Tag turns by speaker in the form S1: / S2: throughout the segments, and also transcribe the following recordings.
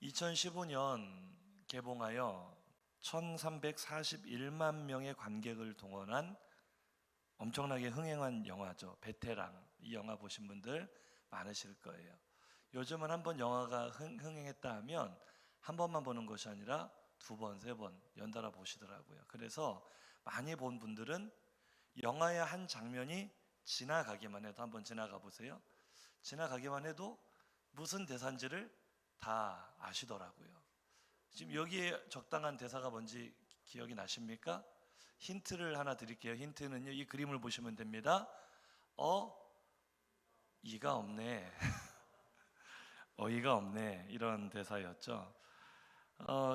S1: 2015년 개봉하여 1341만 명의 관객을 동원한 엄청나게 흥행한 영화죠. 베테랑. 이 영화 보신 분들 많으실 거예요. 요즘은 한번 영화가 흥행했다 하면 한 번만 보는 것이 아니라 두 번, 세 번 연달아 보시더라고요. 그래서 많이 본 분들은 영화의 한 장면이 지나가기만 해도 한번 지나가 보세요. 지나가기만 해도 무슨 대사인지를 다 아시더라고요. 지금 여기에 적당한 대사가 뭔지 기억이 나십니까? 힌트를 하나 드릴게요. 힌트는요, 이 그림을 보시면 됩니다. 이가 없네. 어이가 없네. 이런 대사였죠.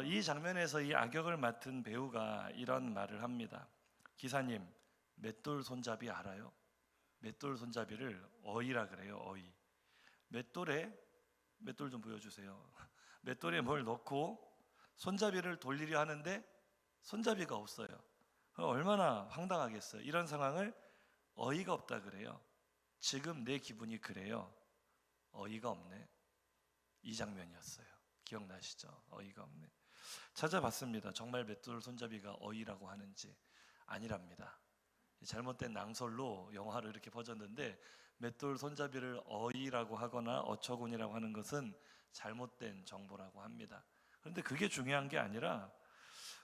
S1: 이 장면에서 이 악역을 맡은 배우가 이런 말을 합니다. 기사님, 맷돌 손잡이 알아요? 맷돌 손잡이를 어이라 그래요. 어이. 맷돌 좀 보여주세요. 맷돌에 뭘 넣고 손잡이를 돌리려 하는데 손잡이가 없어요. 얼마나 황당하겠어요. 이런 상황을 어이가 없다 그래요. 지금 내 기분이 그래요. 어이가 없네. 이 장면이었어요. 기억나시죠? 어이가 없네. 찾아봤습니다. 정말 맷돌 손잡이가 어이라고 하는지. 아니랍니다. 잘못된 낭설로 영화로 이렇게 퍼졌는데, 맷돌 손잡이를 어이라고 하거나 어처구니라고 하는 것은 잘못된 정보라고 합니다. 그런데 그게 중요한 게 아니라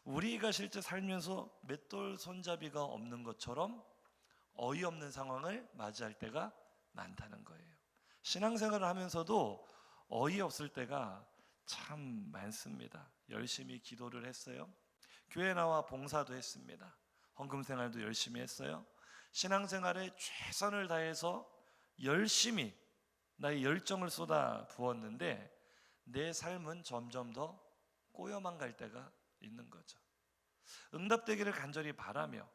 S1: 우리가 실제 살면서 맷돌 손잡이가 없는 것처럼 어이없는 상황을 맞이할 때가 많다는 거예요. 신앙생활을 하면서도 어이없을 때가 참 많습니다. 열심히 기도를 했어요. 교회 나와 봉사도 했습니다. 헌금 생활도 열심히 했어요. 신앙생활에 최선을 다해서 열심히 나의 열정을 쏟아 부었는데 내 삶은 점점 더 꼬여만 갈 때가 있는 거죠. 응답되기를 간절히 바라며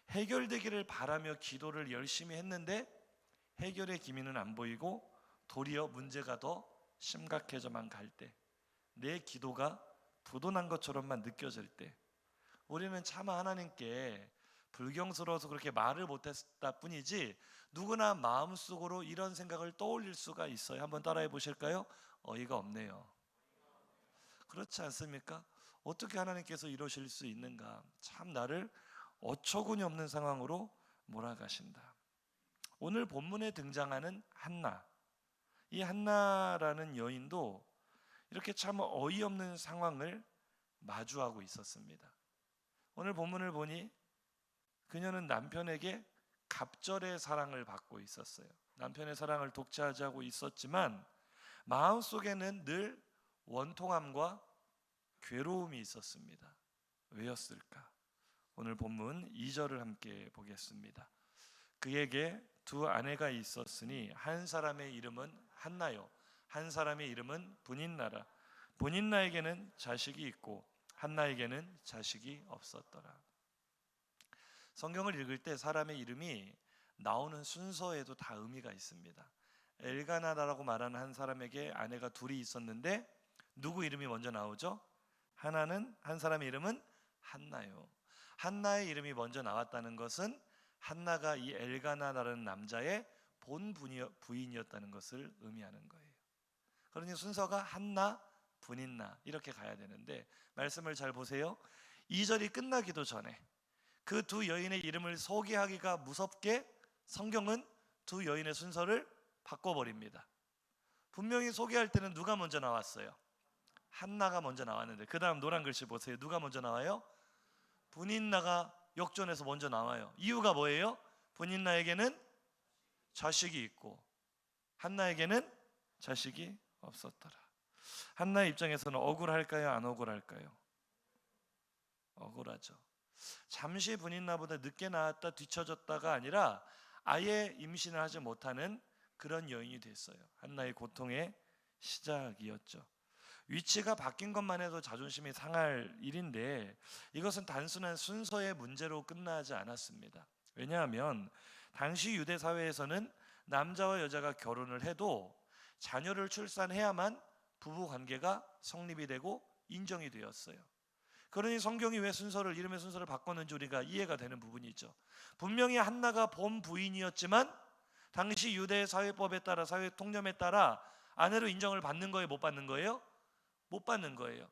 S1: 해결되기를 바라며 기도를 열심히 했는데 해결의 기미는 안 보이고 도리어 문제가 더 심각해져만 갈 때, 내 기도가 부도난 것처럼만 느껴질 때, 우리는 차마 하나님께 불경스러워서 그렇게 말을 못했다 뿐이지 누구나 마음속으로 이런 생각을 떠올릴 수가 있어요. 한번 따라해 보실까요? 어이가 없네요. 그렇지 않습니까? 어떻게 하나님께서 이러실 수 있는가? 참 나를 어처구니 없는 상황으로 몰아가신다. 오늘 본문에 등장하는 한나, 이 한나라는 여인도 이렇게 참 어이없는 상황을 마주하고 있었습니다. 오늘 본문을 보니 그녀는 남편에게 갑절의 사랑을 받고 있었어요. 남편의 사랑을 독차지하고 있었지만 마음속에는 늘 원통함과 괴로움이 있었습니다. 왜였을까? 오늘 본문 2절을 함께 보겠습니다. 그에게 두 아내가 있었으니 한 사람의 이름은 한나요, 한 사람의 이름은 분인나라. 분인나에게는 자식이 있고 한나에게는 자식이 없었더라. 성경을 읽을 때 사람의 이름이 나오는 순서에도 다 의미가 있습니다. 엘가나라고 말하는 한 사람에게 아내가 둘이 있었는데 누구 이름이 먼저 나오죠? 한 사람의 이름은 한나요. 한나의 이름이 먼저 나왔다는 것은 한나가 이 엘가나라는 남자의 본 부인이었다는 것을 의미하는 거예요. 그러니 순서가 한나, 분인나 이렇게 가야 되는데 말씀을 잘 보세요. 2절이 끝나기도 전에 그 두 여인의 이름을 소개하기가 무섭게 성경은 두 여인의 순서를 바꿔버립니다. 분명히 소개할 때는 누가 먼저 나왔어요? 한나가 먼저 나왔는데 그 다음 노란 글씨 보세요. 누가 먼저 나와요? 분인나가 역전해서 먼저 나와요. 이유가 뭐예요? 분인나에게는 자식이 있고 한나에게는 자식이 없었더라. 한나의 입장에서는 억울할까요? 안 억울할까요? 억울하죠. 잠시 분인나보다 늦게 나왔다 뒤처졌다가 아니라 아예 임신을 하지 못하는 그런 여인이 됐어요. 한나의 고통의 시작이었죠. 위치가 바뀐 것만 해도 자존심이 상할 일인데 이것은 단순한 순서의 문제로 끝나지 않았습니다. 왜냐하면 당시 유대 사회에서는 남자와 여자가 결혼을 해도 자녀를 출산해야만 부부 관계가 성립이 되고 인정이 되었어요. 그러니 성경이 왜 이름의 순서를 바꿨는지 우리가 이해가 되는 부분이죠. 분명히 한나가 본 부인이었지만 당시 유대 사회법에 따라, 사회 통념에 따라 아내로 인정을 받는 거예요, 못 받는 거예요? 못 받는 거예요.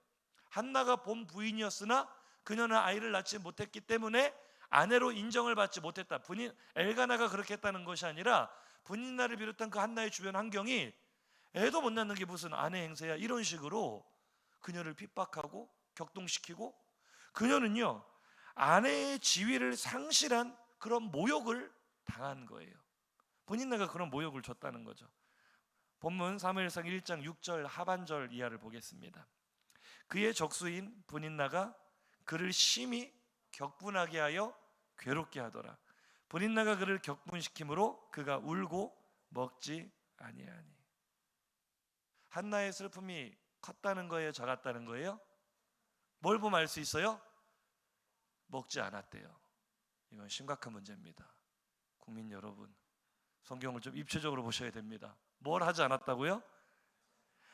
S1: 한나가 본 부인이었으나 그녀는 아이를 낳지 못했기 때문에 아내로 인정을 받지 못했다. 엘가나가 그렇게 했다는 것이 아니라 분인나를 비롯한 그 한나의 주변 환경이 애도 못 낳는 게 무슨 아내 행세야, 이런 식으로 그녀를 핍박하고 격동시키고, 그녀는요 아내의 지위를 상실한 그런 모욕을 당한 거예요. 분인나가 그런 모욕을 줬다는 거죠. 본문 사무엘상 1장 6절 하반절 이하를 보겠습니다. 그의 적수인 분인나가 그를 심히 격분하게 하여 괴롭게 하더라. 분인나가 그를 격분시킴으로 그가 울고 먹지 아니하니. 한나의 슬픔이 컸다는 거예요, 작았다는 거예요? 뭘 보면 알 수 있어요? 먹지 않았대요. 이건 심각한 문제입니다. 국민 여러분, 성경을 좀 입체적으로 보셔야 됩니다. 뭘 하지 않았다고요?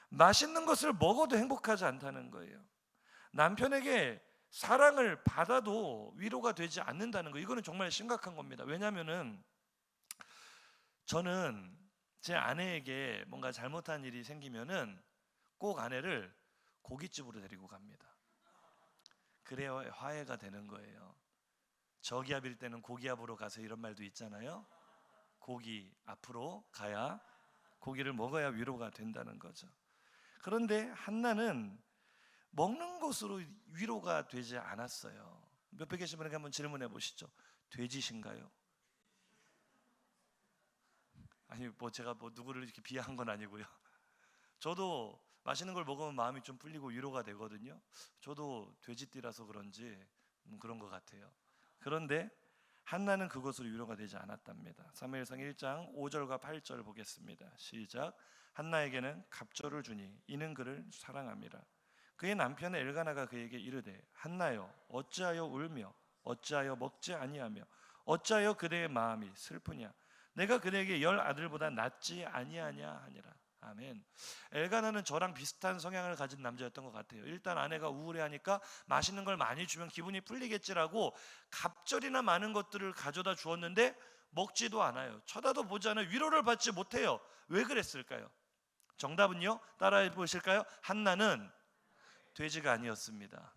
S1: 맛있는 것을 먹어도 행복하지 않다는 거예요. 남편에게 사랑을 받아도 위로가 되지 않는다는 거, 이거는 정말 심각한 겁니다. 왜냐하면은 저는 제 아내에게 뭔가 잘못한 일이 생기면은 꼭 아내를 고깃집으로 데리고 갑니다. 그래야 화해가 되는 거예요. 저기압일 때는 고기압으로 가서 이런 말도 있잖아요. 고기 앞으로 가야, 고기를 먹어야 위로가 된다는 거죠. 그런데 한나는 먹는 것으로 위로가 되지 않았어요. 옆에 계신 분에게 한번 질문해 보시죠. 돼지신가요? 아니 제가 누구를 이렇게 비하한 건 아니고요. 저도 맛있는 걸 먹으면 마음이 좀 풀리고 위로가 되거든요. 저도 돼지띠라서 그런지 그런 것 같아요. 그런데 한나는 그것으로 위로가 되지 않았답니다. 사무엘상 1장 5절과 8절 보겠습니다. 시작. 한나에게는 갑절을 주니 이는 그를 사랑함이라. 그의 남편 엘가나가 그에게 이르되 한나여 어찌하여 울며 어찌하여 먹지 아니하며 어찌하여 그대의 마음이 슬프냐. 내가 그대에게 10 아들보다 낫지 아니하냐 하니라. 아멘. 엘가나는 저랑 비슷한 성향을 가진 남자였던 것 같아요. 일단 아내가 우울해하니까 맛있는 걸 많이 주면 기분이 풀리겠지라고 갑절이나 많은 것들을 가져다 주었는데 먹지도 않아요. 쳐다도 보지 않아요. 위로를 받지 못해요. 왜 그랬을까요? 정답은요, 따라해 보실까요? 한나는 돼지가 아니었습니다.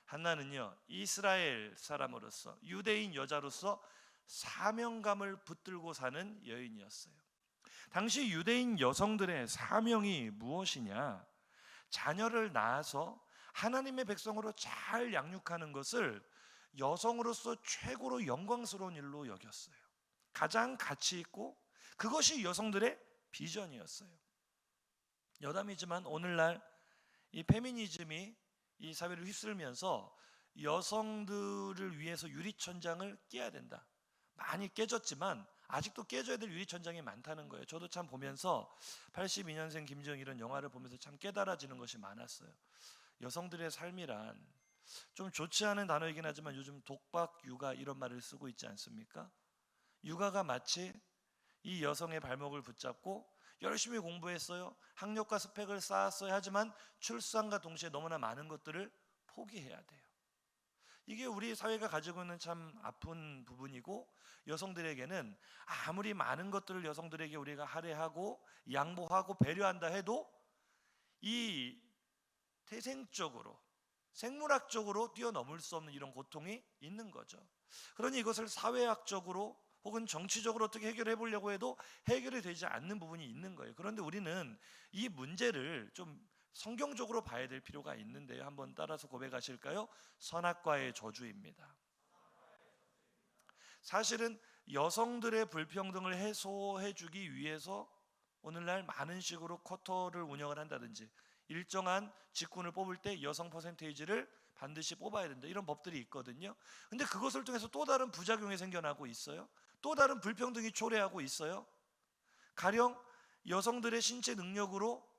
S1: 한나는요 이스라엘 사람으로서, 유대인 여자로서 사명감을 붙들고 사는 여인이었어요. 당시 유대인 여성들의 사명이 무엇이냐? 자녀를 낳아서 하나님의 백성으로 잘 양육하는 것을 여성으로서 최고로 영광스러운 일로 여겼어요. 가장 가치 있고 그것이 여성들의 비전이었어요. 여담이지만 오늘날 이 페미니즘이 이 사회를 휩쓸면서 여성들을 위해서 유리천장을 깨야 된다. 많이 깨졌지만 아직도 깨져야 될 유리천장이 많다는 거예요. 저도 참 보면서 82년생 김정일은 영화를 보면서 참 깨달아지는 것이 많았어요. 여성들의 삶이란, 좀 좋지 않은 단어이긴 하지만 요즘 독박 육아 이런 말을 쓰고 있지 않습니까? 육아가 마치 이 여성의 발목을 붙잡고 열심히 공부했어요. 학력과 스펙을 쌓았어야 하지만 출산과 동시에 너무나 많은 것들을 포기해야 돼요. 이게 우리 사회가 가지고 있는 참 아픈 부분이고, 여성들에게는 아무리 많은 것들을 여성들에게 우리가 할애하고 양보하고 배려한다 해도 이 태생적으로, 생물학적으로 뛰어넘을 수 없는 이런 고통이 있는 거죠. 그러니 이것을 사회학적으로 혹은 정치적으로 어떻게 해결해 보려고 해도 해결이 되지 않는 부분이 있는 거예요. 그런데 우리는 이 문제를 좀 성경적으로 봐야 될 필요가 있는데요. 한번 따라서 고백하실까요? 선악과의 저주입니다. 사실은 여성들의 불평등을 해소해 주기 위해서 오늘날 많은 식으로 쿼터를 운영을 한다든지, 일정한 직군을 뽑을 때 여성 퍼센테이지를 반드시 뽑아야 된다, 이런 법들이 있거든요. 근데 그것을 통해서 또 다른 부작용이 생겨나고 있어요. 또 다른 불평등이 초래하고 있어요. 가령 여성들의 신체 능력으로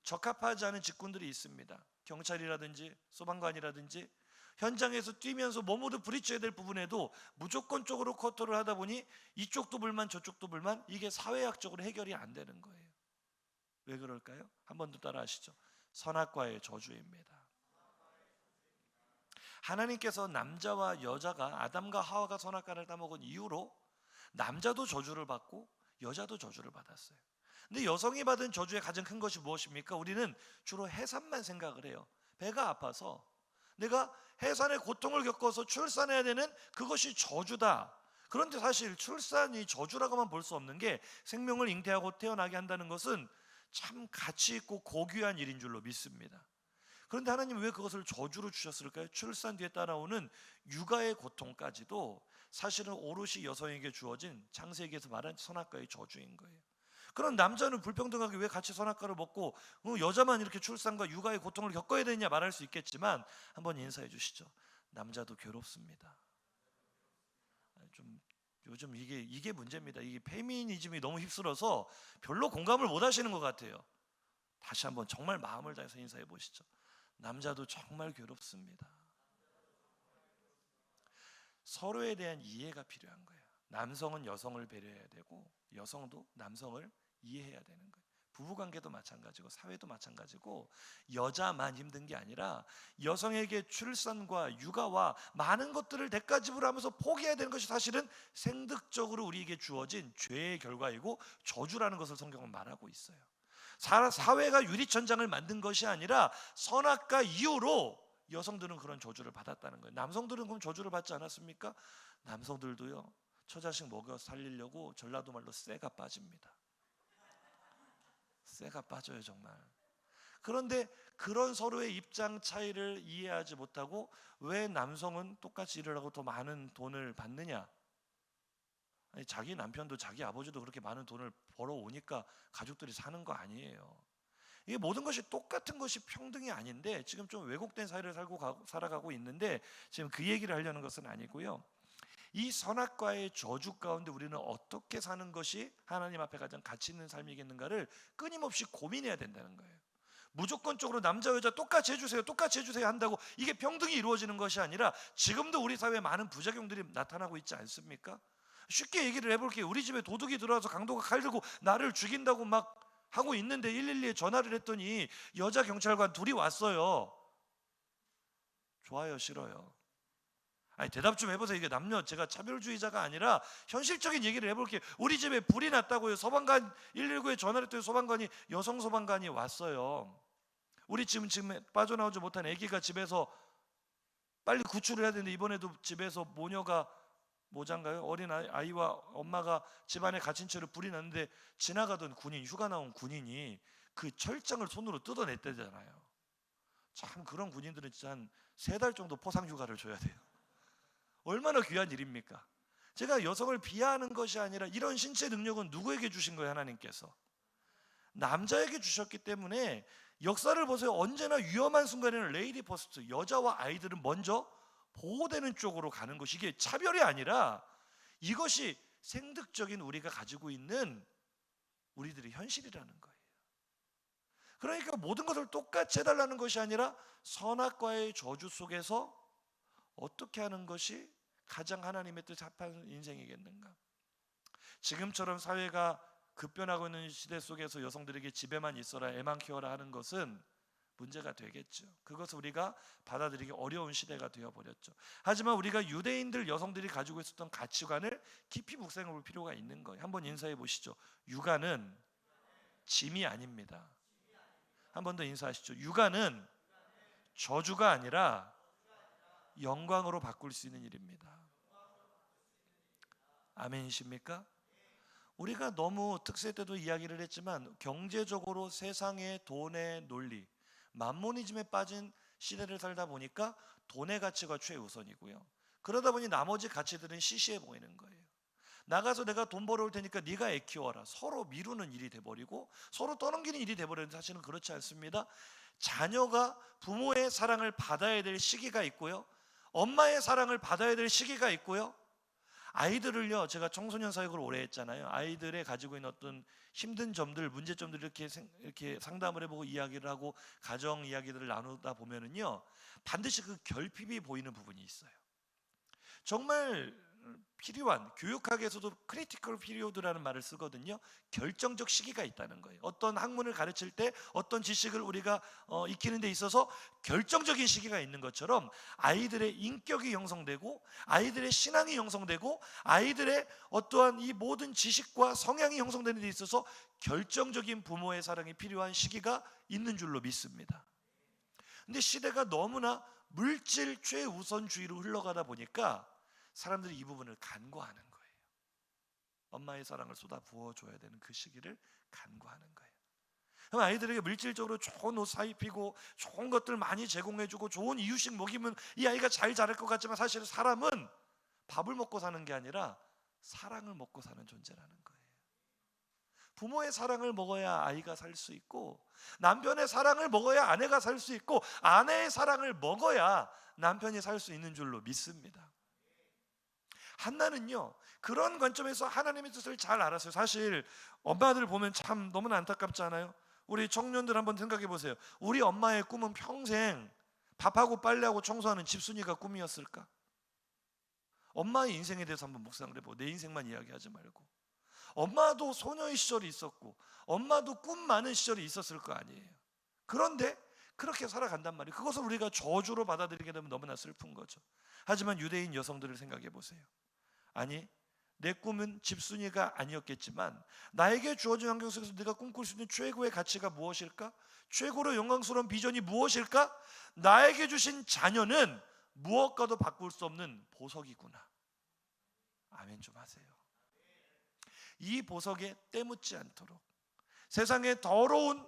S1: 적합하지 않은 직군들이 있습니다. 경찰이라든지 소방관이라든지 현장에서 뛰면서 몸으로 부딪혀야 될 부분에도 무조건적으로 쿼터를 하다 보니 이쪽도 불만 저쪽도 불만, 이게 사회학적으로 해결이 안 되는 거예요. 왜 그럴까요? 한 번 더 따라 하시죠. 선악과의 저주입니다. 하나님께서 남자와 여자가, 아담과 하와가 선악과를 따먹은 이후로 남자도 저주를 받고 여자도 저주를 받았어요. 근데 여성이 받은 저주의 가장 큰 것이 무엇입니까? 우리는 주로 해산만 생각을 해요. 배가 아파서 내가 해산의 고통을 겪어서 출산해야 되는 그것이 저주다. 그런데 사실 출산이 저주라고만 볼 수 없는 게, 생명을 잉태하고 태어나게 한다는 것은 참 가치 있고 고귀한 일인 줄로 믿습니다. 그런데 하나님은 왜 그것을 저주로 주셨을까요? 출산 뒤에 따라오는 육아의 고통까지도 사실은 오롯이 여성에게 주어진, 창세기에서 말한 선악과의 저주인 거예요. 그럼 남자는 불평등하게 왜 같이 선악과를 먹고 여자만 이렇게 출산과 육아의 고통을 겪어야 되냐 말할 수 있겠지만, 한번 인사해 주시죠. 남자도 괴롭습니다. 좀 요즘 이게 문제입니다. 이게 페미니즘이 너무 휩쓸어서 별로 공감을 못 하시는 것 같아요. 다시 한번 정말 마음을 다해서 인사해 보시죠. 남자도 정말 괴롭습니다. 서로에 대한 이해가 필요한 거예요. 남성은 여성을 배려해야 되고 여성도 남성을 이해해야 되는 거예요. 부부관계도 마찬가지고 사회도 마찬가지고, 여자만 힘든 게 아니라 여성에게 출산과 육아와 많은 것들을 대가지불 하면서 포기해야 되는 것이 사실은 생득적으로 우리에게 주어진 죄의 결과이고 저주라는 것을 성경은 말하고 있어요. 사회가 유리천장을 만든 것이 아니라 선악과 이후로 여성들은 그런 저주를 받았다는 거예요. 남성들은 그럼 저주를 받지 않았습니까? 남성들도요, 처자식 먹여 살리려고 전라도 말로 쇠가 빠집니다. 쇠가 빠져요 정말. 그런데 그런 서로의 입장 차이를 이해하지 못하고 왜 남성은 똑같이 일을 하고 더 많은 돈을 받느냐? 아니, 자기 남편도 자기 아버지도 그렇게 많은 돈을 벌어오니까 가족들이 사는 거 아니에요. 이게 모든 것이 똑같은 것이 평등이 아닌데, 지금 좀 왜곡된 사회를 살아가고 있는데, 지금 그 얘기를 하려는 것은 아니고요. 이 선악과의 저주 가운데 우리는 어떻게 사는 것이 하나님 앞에 가장 가치 있는 삶이겠는가를 끊임없이 고민해야 된다는 거예요. 무조건적으로 남자 여자 똑같이 해주세요 한다고 이게 평등이 이루어지는 것이 아니라, 지금도 우리 사회에 많은 부작용들이 나타나고 있지 않습니까? 쉽게 얘기를 해볼게요. 우리 집에 도둑이 들어와서 강도가 칼 들고 나를 죽인다고 막 하고 있는데 112에 전화를 했더니 여자 경찰관 둘이 왔어요. 좋아요, 싫어요? 아니, 대답 좀 해보세요. 이게 남녀, 제가 차별주의자가 아니라 현실적인 얘기를 해볼게요. 우리 집에 불이 났다고요. 소방관 119에 전화를 했더니 소방관이, 여성 소방관이 왔어요. 우리 지금 빠져나오지 못한 아기가 집에서 빨리 구출을 해야 되는데, 이번에도 집에서 모자인가요? 어린 아이와 엄마가 집안에 갇힌 채로 불이 났는데, 지나가던 군인, 휴가 나온 군인이 그 철장을 손으로 뜯어냈대잖아요. 참, 그런 군인들은 진짜 한 3달 정도 포상 휴가를 줘야 돼요. 얼마나 귀한 일입니까? 제가 여성을 비하하는 것이 아니라, 이런 신체 능력은 누구에게 주신 거예요? 하나님께서 남자에게 주셨기 때문에. 역사를 보세요. 언제나 위험한 순간에는 레이디 퍼스트, 여자와 아이들은 먼저 보호되는 쪽으로 가는 것이, 이게 차별이 아니라 이것이 생득적인 우리가 가지고 있는 우리들의 현실이라는 거예요. 그러니까 모든 것을 똑같이 해달라는 것이 아니라, 선악과의 저주 속에서 어떻게 하는 것이 가장 하나님의 뜻 합한 인생이겠는가? 지금처럼 사회가 급변하고 있는 시대 속에서 여성들에게 집에만 있어라, 애만 키워라 하는 것은 문제가 되겠죠. 그것을 우리가 받아들이기 어려운 시대가 되어버렸죠. 하지만 우리가 유대인들 여성들이 가지고 있었던 가치관을 깊이 묵상해 볼 필요가 있는 거예요. 한번 인사해 보시죠. 육아는 짐이 아닙니다. 한 번 더 인사하시죠. 육아는 저주가 아니라 영광으로 바꿀 수 있는 일입니다. 아멘이십니까? 우리가 너무 특세 때도 이야기를 했지만, 경제적으로 세상의 돈의 논리, 만모니즘에 빠진 시대를 살다 보니까 돈의 가치가 최우선이고요. 그러다 보니 나머지 가치들은 시시해 보이는 거예요. 나가서 내가 돈 벌어올 테니까 네가 애 키워라, 서로 미루는 일이 돼버리고 서로 떠넘기는 일이 돼버리는데, 사실은 그렇지 않습니다. 자녀가 부모의 사랑을 받아야 될 시기가 있고요, 엄마의 사랑을 받아야 될 시기가 있고요. 아이들을요, 제가 청소년 사역을 오래 했잖아요. 아이들의 가지고 있는 어떤 힘든 점들, 문제점들 이렇게 상담을 해보고 이야기를 하고 가정 이야기들을 나누다 보면은요, 반드시 그 결핍이 보이는 부분이 있어요. 정말 필요한, 교육학에서도 크리티컬 피리오드라는 말을 쓰거든요. 결정적 시기가 있다는 거예요. 어떤 학문을 가르칠 때 어떤 지식을 우리가 익히는 데 있어서 결정적인 시기가 있는 것처럼 아이들의 인격이 형성되고 아이들의 신앙이 형성되고 아이들의 어떠한 이 모든 지식과 성향이 형성되는 데 있어서 결정적인 부모의 사랑이 필요한 시기가 있는 줄로 믿습니다. 근데 시대가 너무나 물질 최우선주의로 흘러가다 보니까 사람들이 이 부분을 간과하는 거예요. 엄마의 사랑을 쏟아 부어줘야 되는 그 시기를 간과하는 거예요. 그럼 아이들에게 물질적으로 좋은 옷 사입히고 좋은 것들 많이 제공해주고 좋은 이유식 먹이면 이 아이가 잘 자랄 것 같지만 사실 사람은 밥을 먹고 사는 게 아니라 사랑을 먹고 사는 존재라는 거예요. 부모의 사랑을 먹어야 아이가 살 수 있고, 남편의 사랑을 먹어야 아내가 살 수 있고, 아내의 사랑을 먹어야 남편이 살 수 있는 줄로 믿습니다. 한나는요, 그런 관점에서 하나님의 뜻을 잘 알았어요. 사실 엄마들 보면 참 너무나 안타깝지 않아요? 우리 청년들 한번 생각해 보세요. 우리 엄마의 꿈은 평생 밥하고 빨래하고 청소하는 집순이가 꿈이었을까? 엄마의 인생에 대해서 한번 묵상을 해보고, 내 인생만 이야기하지 말고. 엄마도 소녀의 시절이 있었고 엄마도 꿈 많은 시절이 있었을 거 아니에요. 그런데 그렇게 살아간단 말이에요. 그것을 우리가 저주로 받아들이게 되면 너무나 슬픈 거죠. 하지만 유대인 여성들을 생각해 보세요. 아니, 내 꿈은 집순이가 아니었겠지만 나에게 주어진 환경 속에서 네가 꿈꿀 수 있는 최고의 가치가 무엇일까? 최고로 영광스러운 비전이 무엇일까? 나에게 주신 자녀는 무엇과도 바꿀 수 없는 보석이구나. 아멘 좀 하세요. 이 보석에 때 묻지 않도록, 세상에 더러운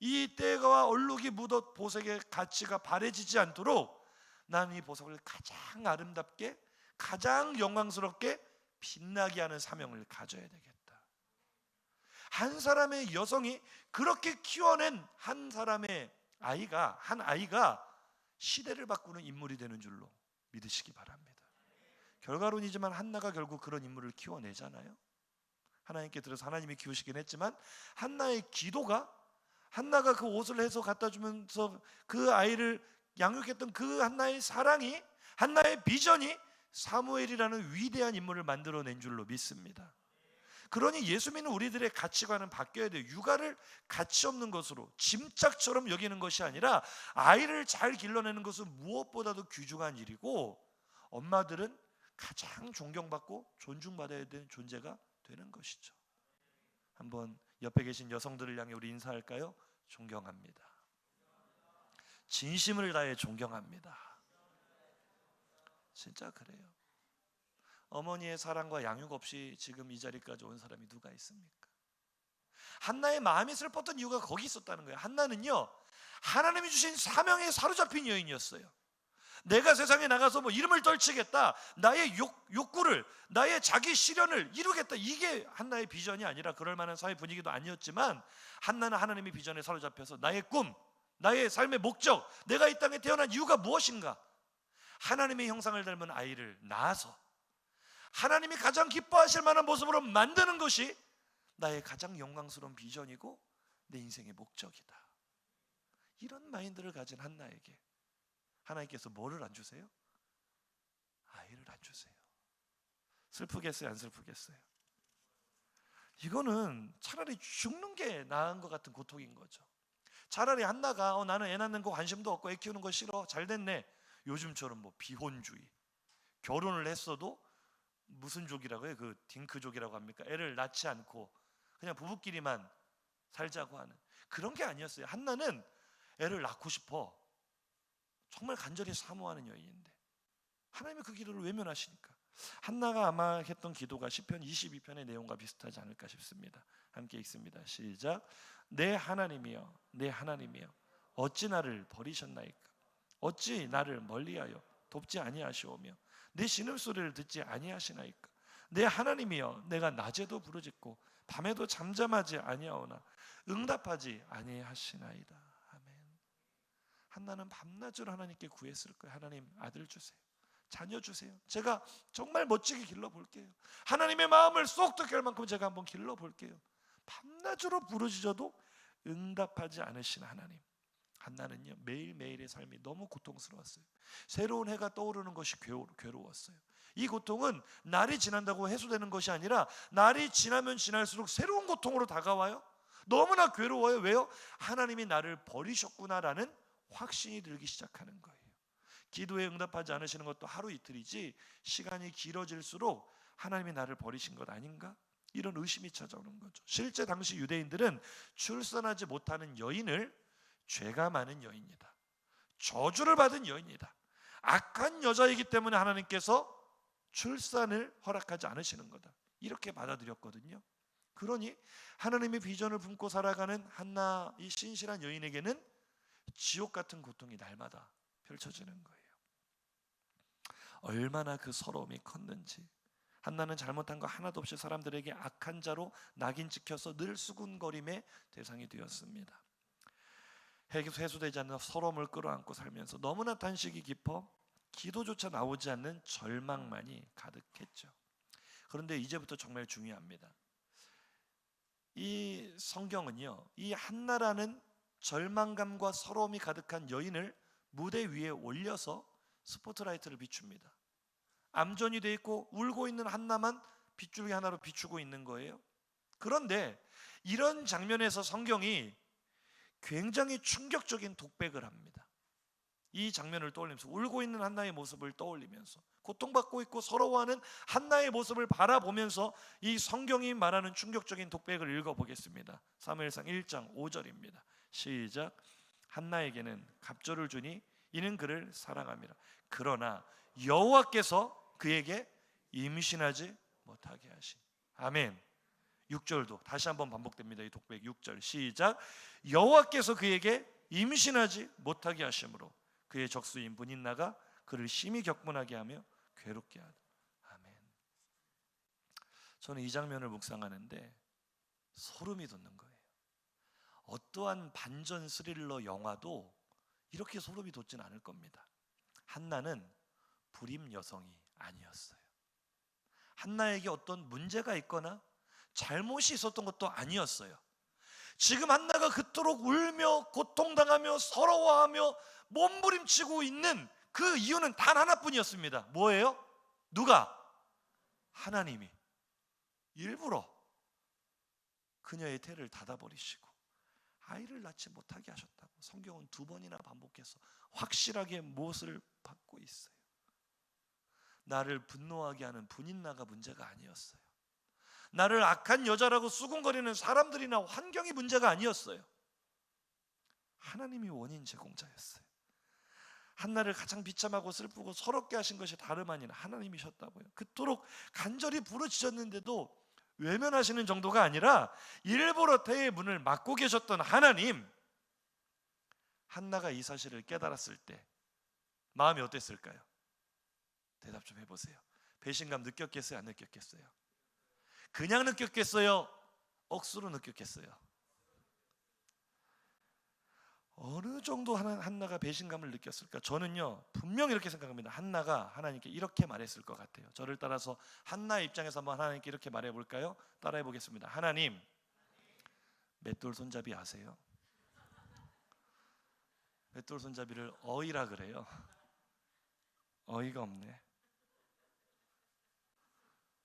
S1: 이 때와 얼룩이 묻어 보석의 가치가 바래지지 않도록 나는 이 보석을 가장 아름답게, 가장 영광스럽게 빛나게 하는 사명을 가져야 되겠다. 한 사람의 여성이 그렇게 키워낸 한 사람의 아이가, 한 아이가 시대를 바꾸는 인물이 되는 줄로 믿으시기 바랍니다. 결과론이지만 한나가 결국 그런 인물을 키워내잖아요. 하나님께 들어서 하나님이 키우시긴 했지만 한나의 기도가, 한나가 그 옷을 해서 갖다 주면서 그 아이를 양육했던 그 한나의 사랑이, 한나의 비전이 사무엘이라는 위대한 인물을 만들어낸 줄로 믿습니다. 그러니 예수 믿는 우리들의 가치관은 바뀌어야 돼요. 육아를 가치 없는 것으로 짐짝처럼 여기는 것이 아니라 아이를 잘 길러내는 것은 무엇보다도 귀중한 일이고, 엄마들은 가장 존경받고 존중받아야 되는 존재가 되는 것이죠. 한번 옆에 계신 여성들을 향해 우리 인사할까요? 존경합니다. 진심을 다해 존경합니다. 진짜 그래요. 어머니의 사랑과 양육 없이 지금 이 자리까지 온 사람이 누가 있습니까? 한나의 마음이 슬펐던 이유가 거기 있었다는 거예요. 한나는요, 하나님이 주신 사명에 사로잡힌 여인이었어요. 내가 세상에 나가서 뭐 이름을 떨치겠다, 나의 욕구를, 나의 자기 실현을 이루겠다, 이게 한나의 비전이 아니라 그럴 만한 사회 분위기도 아니었지만, 한나는 하나님의 비전에 사로잡혀서 나의 꿈, 나의 삶의 목적, 내가 이 땅에 태어난 이유가 무엇인가, 하나님의 형상을 닮은 아이를 낳아서 하나님이 가장 기뻐하실 만한 모습으로 만드는 것이 나의 가장 영광스러운 비전이고 내 인생의 목적이다. 이런 마인드를 가진 한나에게 하나님께서 뭐를 안 주세요? 아이를 안 주세요. 슬프겠어요? 안 슬프겠어요? 이거는 차라리 죽는 게 나은 것 같은 고통인 거죠. 차라리 한나가 나는 애 낳는 거 관심도 없고 애 키우는 거 싫어, 잘 됐네. 요즘처럼 뭐 비혼주의, 결혼을 했어도 무슨 족이라고 해요? 그 딩크족이라고 합니까? 애를 낳지 않고 그냥 부부끼리만 살자고 하는 그런 게 아니었어요. 한나는 애를 낳고 싶어 정말 간절히 사모하는 여인인데 하나님이 그 기도를 외면하시니까 한나가 아마 했던 기도가 시편 22편의 내용과 비슷하지 않을까 싶습니다. 함께 읽습니다. 시작. 내 하나님이여, 내 하나님이여, 어찌 나를 버리셨나이까? 어찌 나를 멀리하여 돕지 아니하시오며 내 신음소리를 듣지 아니하시나이까? 내 하나님이여, 내가 낮에도 부르짖고 밤에도 잠잠하지 아니하오나 응답하지 아니하시나이다. 아멘. 한나는 밤낮으로 하나님께 구했을 거예요. 하나님, 아들 주세요, 자녀 주세요. 제가 정말 멋지게 길러볼게요. 하나님의 마음을 쏙 듣게 할 만큼 제가 한번 길러볼게요. 밤낮으로 부르짖어도 응답하지 않으신 하나님, 한나는요 매일매일의 삶이 너무 고통스러웠어요. 새로운 해가 떠오르는 것이 괴로웠어요. 이 고통은 날이 지난다고 해소되는 것이 아니라 날이 지나면 지날수록 새로운 고통으로 다가와요. 너무나 괴로워요. 왜요? 하나님이 나를 버리셨구나라는 확신이 들기 시작하는 거예요. 기도에 응답하지 않으시는 것도 하루 이틀이지 시간이 길어질수록 하나님이 나를 버리신 것 아닌가? 이런 의심이 찾아오는 거죠. 실제 당시 유대인들은 출산하지 못하는 여인을 죄가 많은 여인이다, 저주를 받은 여인이다, 악한 여자이기 때문에 하나님께서 출산을 허락하지 않으시는 거다, 이렇게 받아들였거든요. 그러니 하나님의 비전을 품고 살아가는 한나, 이 신실한 여인에게는 지옥 같은 고통이 날마다 펼쳐지는 거예요. 얼마나 그 서러움이 컸는지. 한나는 잘못한 거 하나도 없이 사람들에게 악한 자로 낙인 찍혀서 늘 수군거림의 대상이 되었습니다. 해소되지 않는 서러움을 끌어안고 살면서 너무나 탄식이 깊어 기도조차 나오지 않는 절망만이 가득했죠. 그런데 이제부터 정말 중요합니다. 이 성경은요, 이 한나라는 절망감과 서러움이 가득한 여인을 무대 위에 올려서 스포트라이트를 비춥니다. 암전이 돼 있고 울고 있는 한나만 빗줄기 하나로 비추고 있는 거예요. 그런데 이런 장면에서 성경이 굉장히 충격적인 독백을 합니다. 이 장면을 떠올리면서, 울고 있는 한나의 모습을 떠올리면서, 고통받고 있고 서러워하는 한나의 모습을 바라보면서 이 성경이 말하는 충격적인 독백을 읽어보겠습니다. 사무엘상 1장 5절입니다. 시작. 한나에게는 갑절을 주니 이는 그를 사랑함이라. 그러나 여호와께서 그에게 임신하지 못하게 하신. 아멘. 6절도 다시 한번 반복됩니다. 이 독백 6절 시작. 여호와께서 그에게 임신하지 못하게 하심으로 그의 적수인 분인나가 그를 심히 격분하게 하며 괴롭게 하다. 아멘. 저는 이 장면을 묵상하는데 소름이 돋는 거예요. 어떠한 반전 스릴러 영화도 이렇게 소름이 돋진 않을 겁니다. 한나는 불임 여성이 아니었어요. 한나에게 어떤 문제가 있거나 잘못이 있었던 것도 아니었어요. 지금 한나가 그토록 울며 고통당하며 서러워하며 몸부림치고 있는 그 이유는 단 하나뿐이었습니다. 뭐예요? 누가? 하나님이 일부러 그녀의 태를 닫아버리시고 아이를 낳지 못하게 하셨다고 성경은 2번이나 반복해서 확실하게 못을 받고 있어요. 나를 분노하게 하는 분인나가 문제가 아니었어요. 나를 악한 여자라고 수군거리는 사람들이나 환경이 문제가 아니었어요. 하나님이 원인 제공자였어요. 한나를 가장 비참하고 슬프고 서럽게 하신 것이 다름 아닌 하나님이셨다고요. 그토록 간절히 부르짖었는데도 외면하시는 정도가 아니라 일부러 태의 문을 막고 계셨던 하나님. 한나가 이 사실을 깨달았을 때 마음이 어땠을까요? 대답 좀 해보세요. 배신감 느꼈겠어요? 안 느꼈겠어요? 그냥 느꼈겠어요? 억수로 느꼈겠어요? 어느 정도 한나가 배신감을 느꼈을까? 저는요 분명히 이렇게 생각합니다. 한나가 하나님께 이렇게 말했을 것 같아요. 저를 따라서 한나의 입장에서 한번 하나님께 이렇게 말해볼까요? 따라해 보겠습니다. 하나님, 맷돌 손잡이 아세요? 맷돌 손잡이를 어이라 그래요. 어이가 없네.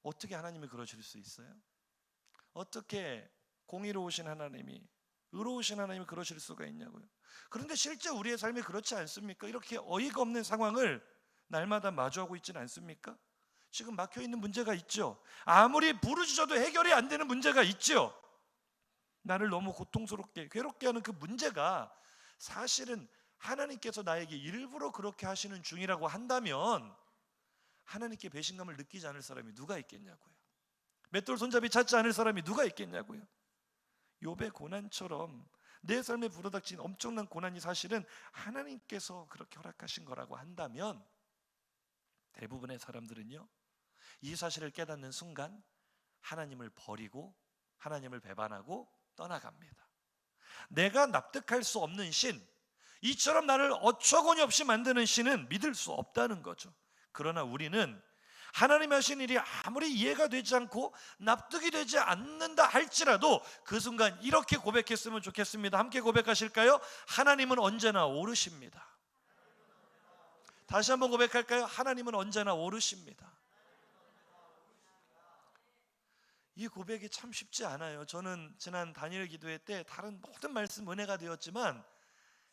S1: 어떻게 하나님이 그러실 수 있어요? 어떻게 공의로우신 하나님이, 의로우신 하나님이 그러실 수가 있냐고요. 그런데 실제 우리의 삶이 그렇지 않습니까? 이렇게 어이가 없는 상황을 날마다 마주하고 있지는 않습니까? 지금 막혀있는 문제가 있죠. 아무리 부르짖어도 해결이 안 되는 문제가 있죠. 나를 너무 고통스럽게 괴롭게 하는 그 문제가 사실은 하나님께서 나에게 일부러 그렇게 하시는 중이라고 한다면 하나님께 배신감을 느끼지 않을 사람이 누가 있겠냐고요. 맷돌 손잡이 찾지 않을 사람이 누가 있겠냐고요. 욥의 고난처럼 내 삶에 불어닥친 엄청난 고난이 사실은 하나님께서 그렇게 허락하신 거라고 한다면 대부분의 사람들은요 이 사실을 깨닫는 순간 하나님을 버리고 하나님을 배반하고 떠나갑니다. 내가 납득할 수 없는 신, 이처럼 나를 어처구니 없이 만드는 신은 믿을 수 없다는 거죠. 그러나 우리는 하나님이 하신 일이 아무리 이해가 되지 않고 납득이 되지 않는다 할지라도 그 순간 이렇게 고백했으면 좋겠습니다. 함께 고백하실까요? 하나님은 언제나 옳으십니다. 다시 한번 고백할까요? 하나님은 언제나 옳으십니다. 이 고백이 참 쉽지 않아요. 저는 지난 단일 기도회 때 다른 모든 말씀 은혜가 되었지만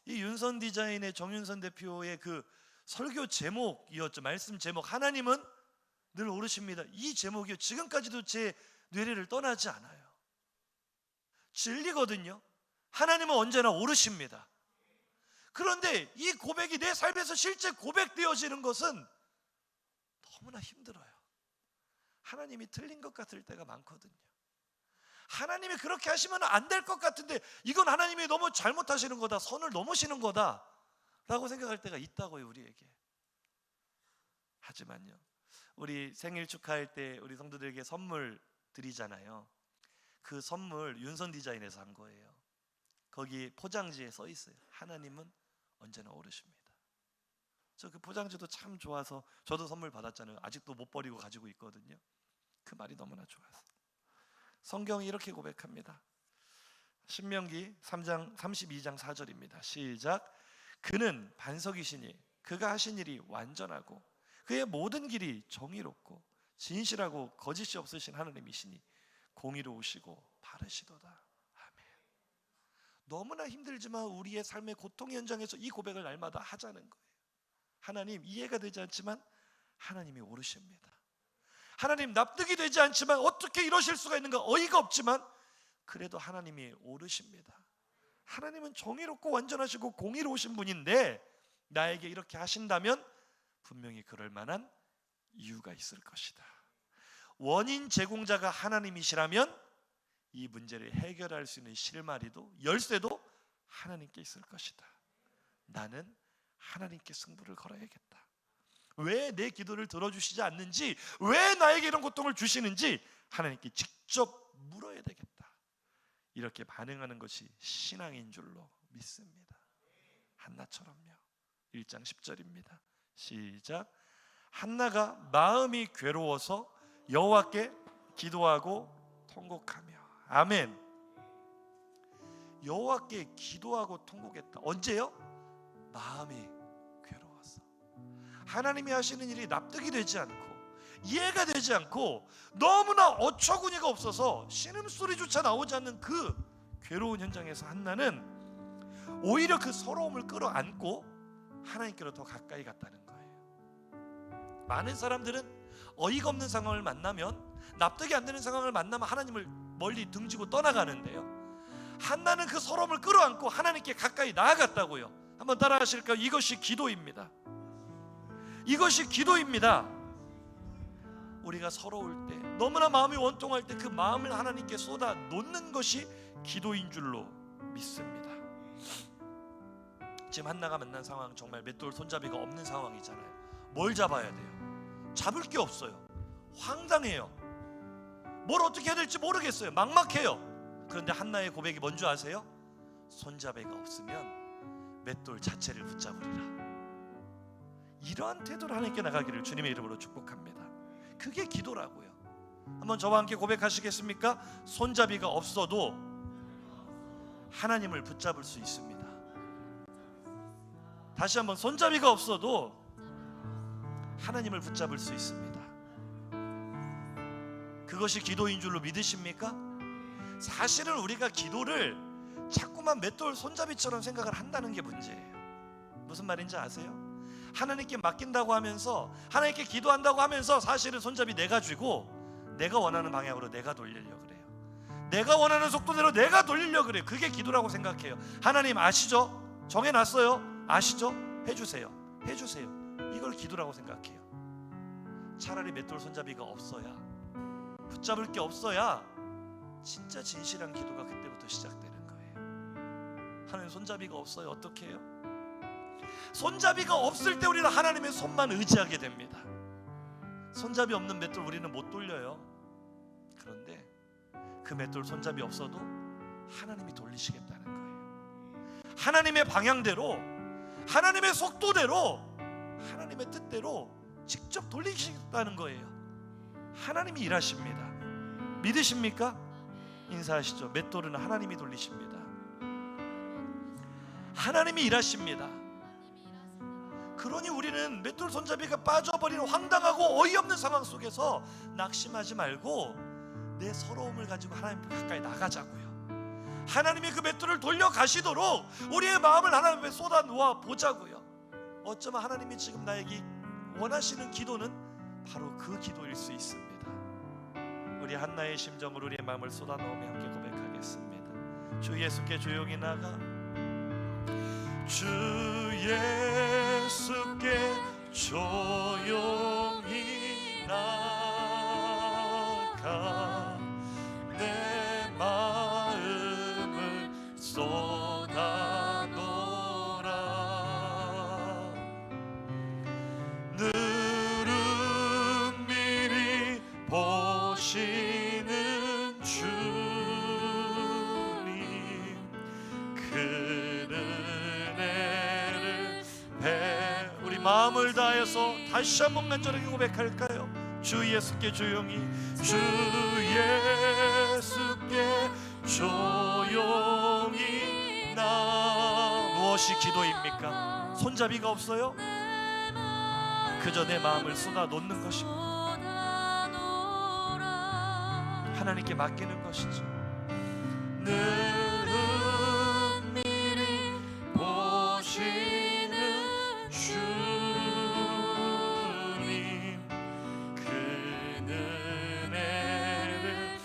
S1: 이 윤선 디자인의 정윤선 대표의 그 설교 제목이었죠. 말씀 제목, 하나님은 늘 옳으십니다. 이 제목이 지금까지도 제 뇌리를 떠나지 않아요. 진리거든요. 하나님은 언제나 옳으십니다. 그런데 이 고백이 내 삶에서 실제 고백되어지는 것은 너무나 힘들어요. 하나님이 틀린 것 같을 때가 많거든요. 하나님이 그렇게 하시면 안 될 것 같은데 이건 하나님이 너무 잘못하시는 거다, 선을 넘으시는 거다 라고 생각할 때가 있다고요, 우리에게. 하지만요, 우리 생일 축하할 때 우리 성도들에게 선물 드리잖아요. 그 선물 윤선 디자인에서 한 거예요. 거기 포장지에 써 있어요. 하나님은 언제나 옳으십니다. 저 그 포장지도 참 좋아서 저도 선물 받았잖아요. 아직도 못 버리고 가지고 있거든요. 그 말이 너무나 좋아서. 성경이 이렇게 고백합니다. 신명기 3장 32장 4절입니다. 시작. 그는 반석이시니 그가 하신 일이 완전하고 그의 모든 길이 정의롭고 진실하고 거짓이 없으신 하나님이시니 공의로우시고 바르시도다. 아멘. 너무나 힘들지만 우리의 삶의 고통 현장에서 이 고백을 날마다 하자는 거예요. 하나님, 이해가 되지 않지만 하나님이 옳으십니다. 하나님, 납득이 되지 않지만 어떻게 이러실 수가 있는가, 어이가 없지만 그래도 하나님이 옳으십니다. 하나님은 정의롭고 완전하시고 공의로우신 분인데 나에게 이렇게 하신다면 분명히 그럴 만한 이유가 있을 것이다. 원인 제공자가 하나님이시라면 이 문제를 해결할 수 있는 실마리도 열쇠도 하나님께 있을 것이다. 나는 하나님께 승부를 걸어야겠다. 왜 내 기도를 들어주시지 않는지, 왜 나에게 이런 고통을 주시는지 하나님께 직접 물어야 되겠다. 이렇게 반응하는 것이 신앙인 줄로 믿습니다. 한나처럼요. 1장 10절입니다. 시작. 한나가 마음이 괴로워서 여호와께 기도하고 통곡하며. 아멘. 여호와께 기도하고 통곡했다. 언제요? 마음이 괴로워서. 하나님이 하시는 일이 납득이 되지 않고 이해가 되지 않고 너무나 어처구니가 없어서 신음소리조차 나오지 않는 그 괴로운 현장에서 한나는 오히려 그 서러움을 끌어안고 하나님께로 더 가까이 갔다는 거예요. 많은 사람들은 어이가 없는 상황을 만나면, 납득이 안 되는 상황을 만나면 하나님을 멀리 등지고 떠나가는데요, 한나는 그 서러움을 끌어안고 하나님께 가까이 나아갔다고요. 한번 따라 하실까요? 이것이 기도입니다. 이것이 기도입니다. 우리가 서러울 때, 너무나 마음이 원통할 때 그 마음을 하나님께 쏟아 놓는 것이 기도인 줄로 믿습니다. 지금 한나가 만난 상황, 정말 맷돌 손잡이가 없는 상황이잖아요. 뭘 잡아야 돼요? 잡을 게 없어요. 황당해요. 뭘 어떻게 해야 될지 모르겠어요. 막막해요. 그런데 한나의 고백이 뭔지 아세요? 손잡이가 없으면 맷돌 자체를 붙잡으리라. 이러한 태도로 하나님께 나가기를 주님의 이름으로 축복합니다. 그게 기도라고요. 한번 저와 함께 고백하시겠습니까? 손잡이가 없어도 하나님을 붙잡을 수 있습니다. 다시 한번, 손잡이가 없어도 하나님을 붙잡을 수 있습니다. 그것이 기도인 줄로 믿으십니까? 사실은 우리가 기도를 자꾸만 맷돌 손잡이처럼 생각을 한다는 게 문제예요. 무슨 말인지 아세요? 하나님께 맡긴다고 하면서, 하나님께 기도한다고 하면서 사실은 손잡이 내가 쥐고 내가 원하는 방향으로 내가 돌리려고 그래요. 내가 원하는 속도대로 내가 돌리려고 그래요. 그게 기도라고 생각해요. 하나님 아시죠? 정해놨어요. 아시죠? 해주세요. 해주세요. 이걸 기도라고 생각해요. 차라리 맷돌 손잡이가 없어야, 붙잡을 게 없어야 진짜 진실한 기도가 그때부터 시작되는 거예요. 하나님, 손잡이가 없어요. 어떻게 해요? 손잡이가 없을 때 우리는 하나님의 손만 의지하게 됩니다. 손잡이 없는 맷돌 우리는 못 돌려요. 그런데 그 맷돌 손잡이 없어도 하나님이 돌리시겠다는 거예요. 하나님의 방향대로, 하나님의 속도대로, 하나님의 뜻대로 직접 돌리시겠다는 거예요. 하나님이 일하십니다. 믿으십니까? 인사하시죠. 맷돌은 하나님이 돌리십니다. 하나님이 일하십니다. 그러니 우리는 맷돌 손잡이가 빠져버리는 황당하고 어이없는 상황 속에서 낙심하지 말고 내 서러움을 가지고 하나님 앞에 가까이 나가자고요. 하나님이 그 맷돌을 돌려가시도록 우리의 마음을 하나님 앞에 쏟아 놓아 보자고요. 어쩌면 하나님이 지금 나에게 원하시는 기도는 바로 그 기도일 수 있습니다. 우리 한나의 심정으로 우리의 마음을 쏟아 넣으며 함께 고백하겠습니다. 주 예수께 조용히 나가, 주 예수께 조용히 나가 내 마음을 쏟아놓으라. 늘은 미리 보시는 주님, 우리 마음을 다해서 다시 한번 간절하게 고백할까요? 주 예수께 조용히, 주 예수께 조용히 나. 무엇이 기도입니까? 손잡이가 없어요? 그저 내 마음을 쏟아 놓는 것입니다. 하나님께 맡기는 것이죠. 늘은 미리 보시는 주님, 그 은혜를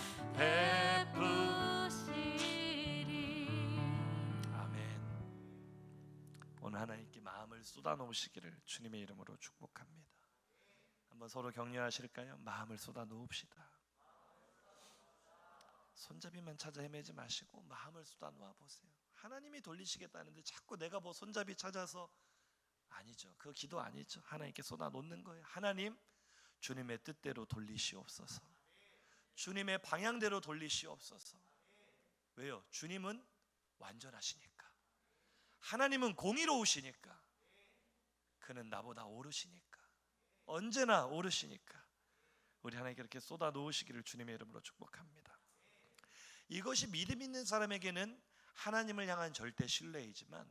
S1: 베푸시리. 아멘. 오늘 하나님께 마음을 쏟아 놓으시기를 주님의 이름으로 축복합니다. 한번 서로 격려하실까요? 마음을 쏟아 놓읍시다. 손잡이만 찾아 헤매지 마시고 마음을 쏟아 놓아 보세요. 하나님이 돌리시겠다는데 자꾸 내가 뭐 손잡이 찾아서, 아니죠. 그 기도 아니죠. 하나님께 쏟아 놓는 거예요. 하나님, 주님의 뜻대로 돌리시옵소서. 주님의 방향대로 돌리시옵소서. 왜요? 주님은 완전하시니까. 하나님은 공의로우시니까. 그는 나보다 오르시니까. 언제나 오르시니까. 우리 하나님께 이렇게 쏟아 놓으시기를 주님의 이름으로 축복합니다. 이것이 믿음 있는 사람에게는 하나님을 향한 절대 신뢰이지만,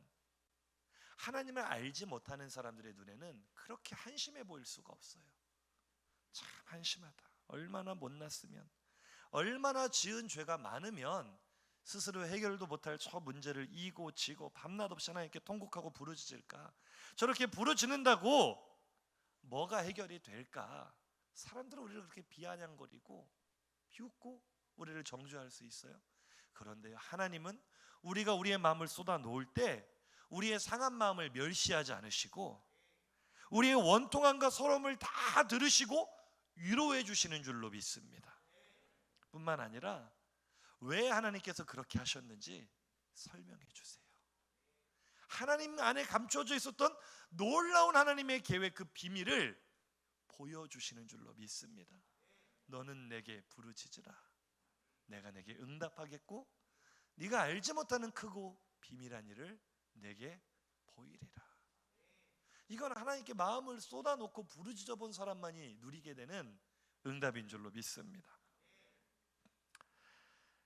S1: 하나님을 알지 못하는 사람들의 눈에는 그렇게 한심해 보일 수가 없어요. 참 한심하다. 얼마나 못났으면, 얼마나 지은 죄가 많으면 스스로 해결도 못할 저 문제를 이고 지고 밤낮 없이 하나님께 통곡하고 부르짖을까. 저렇게 부르짖는다고 뭐가 해결이 될까. 사람들은 우리를 그렇게 비아냥거리고 비웃고 우리를 정죄할 수 있어요. 그런데요, 하나님은 우리가 우리의 마음을 쏟아 놓을 때 우리의 상한 마음을 멸시하지 않으시고 우리의 원통함과 서러움을 다 들으시고 위로해 주시는 줄로 믿습니다. 뿐만 아니라 왜 하나님께서 그렇게 하셨는지 설명해 주세요. 하나님 안에 감춰져 있었던 놀라운 하나님의 계획, 그 비밀을 보여주시는 줄로 믿습니다. 너는 내게 부르짖으라. 내가 내게 응답하겠고 네가 알지 못하는 크고 비밀한 일을 내게 보이리라. 이건 하나님께 마음을 쏟아놓고 부르짖어 본 사람만이 누리게 되는 응답인 줄로 믿습니다.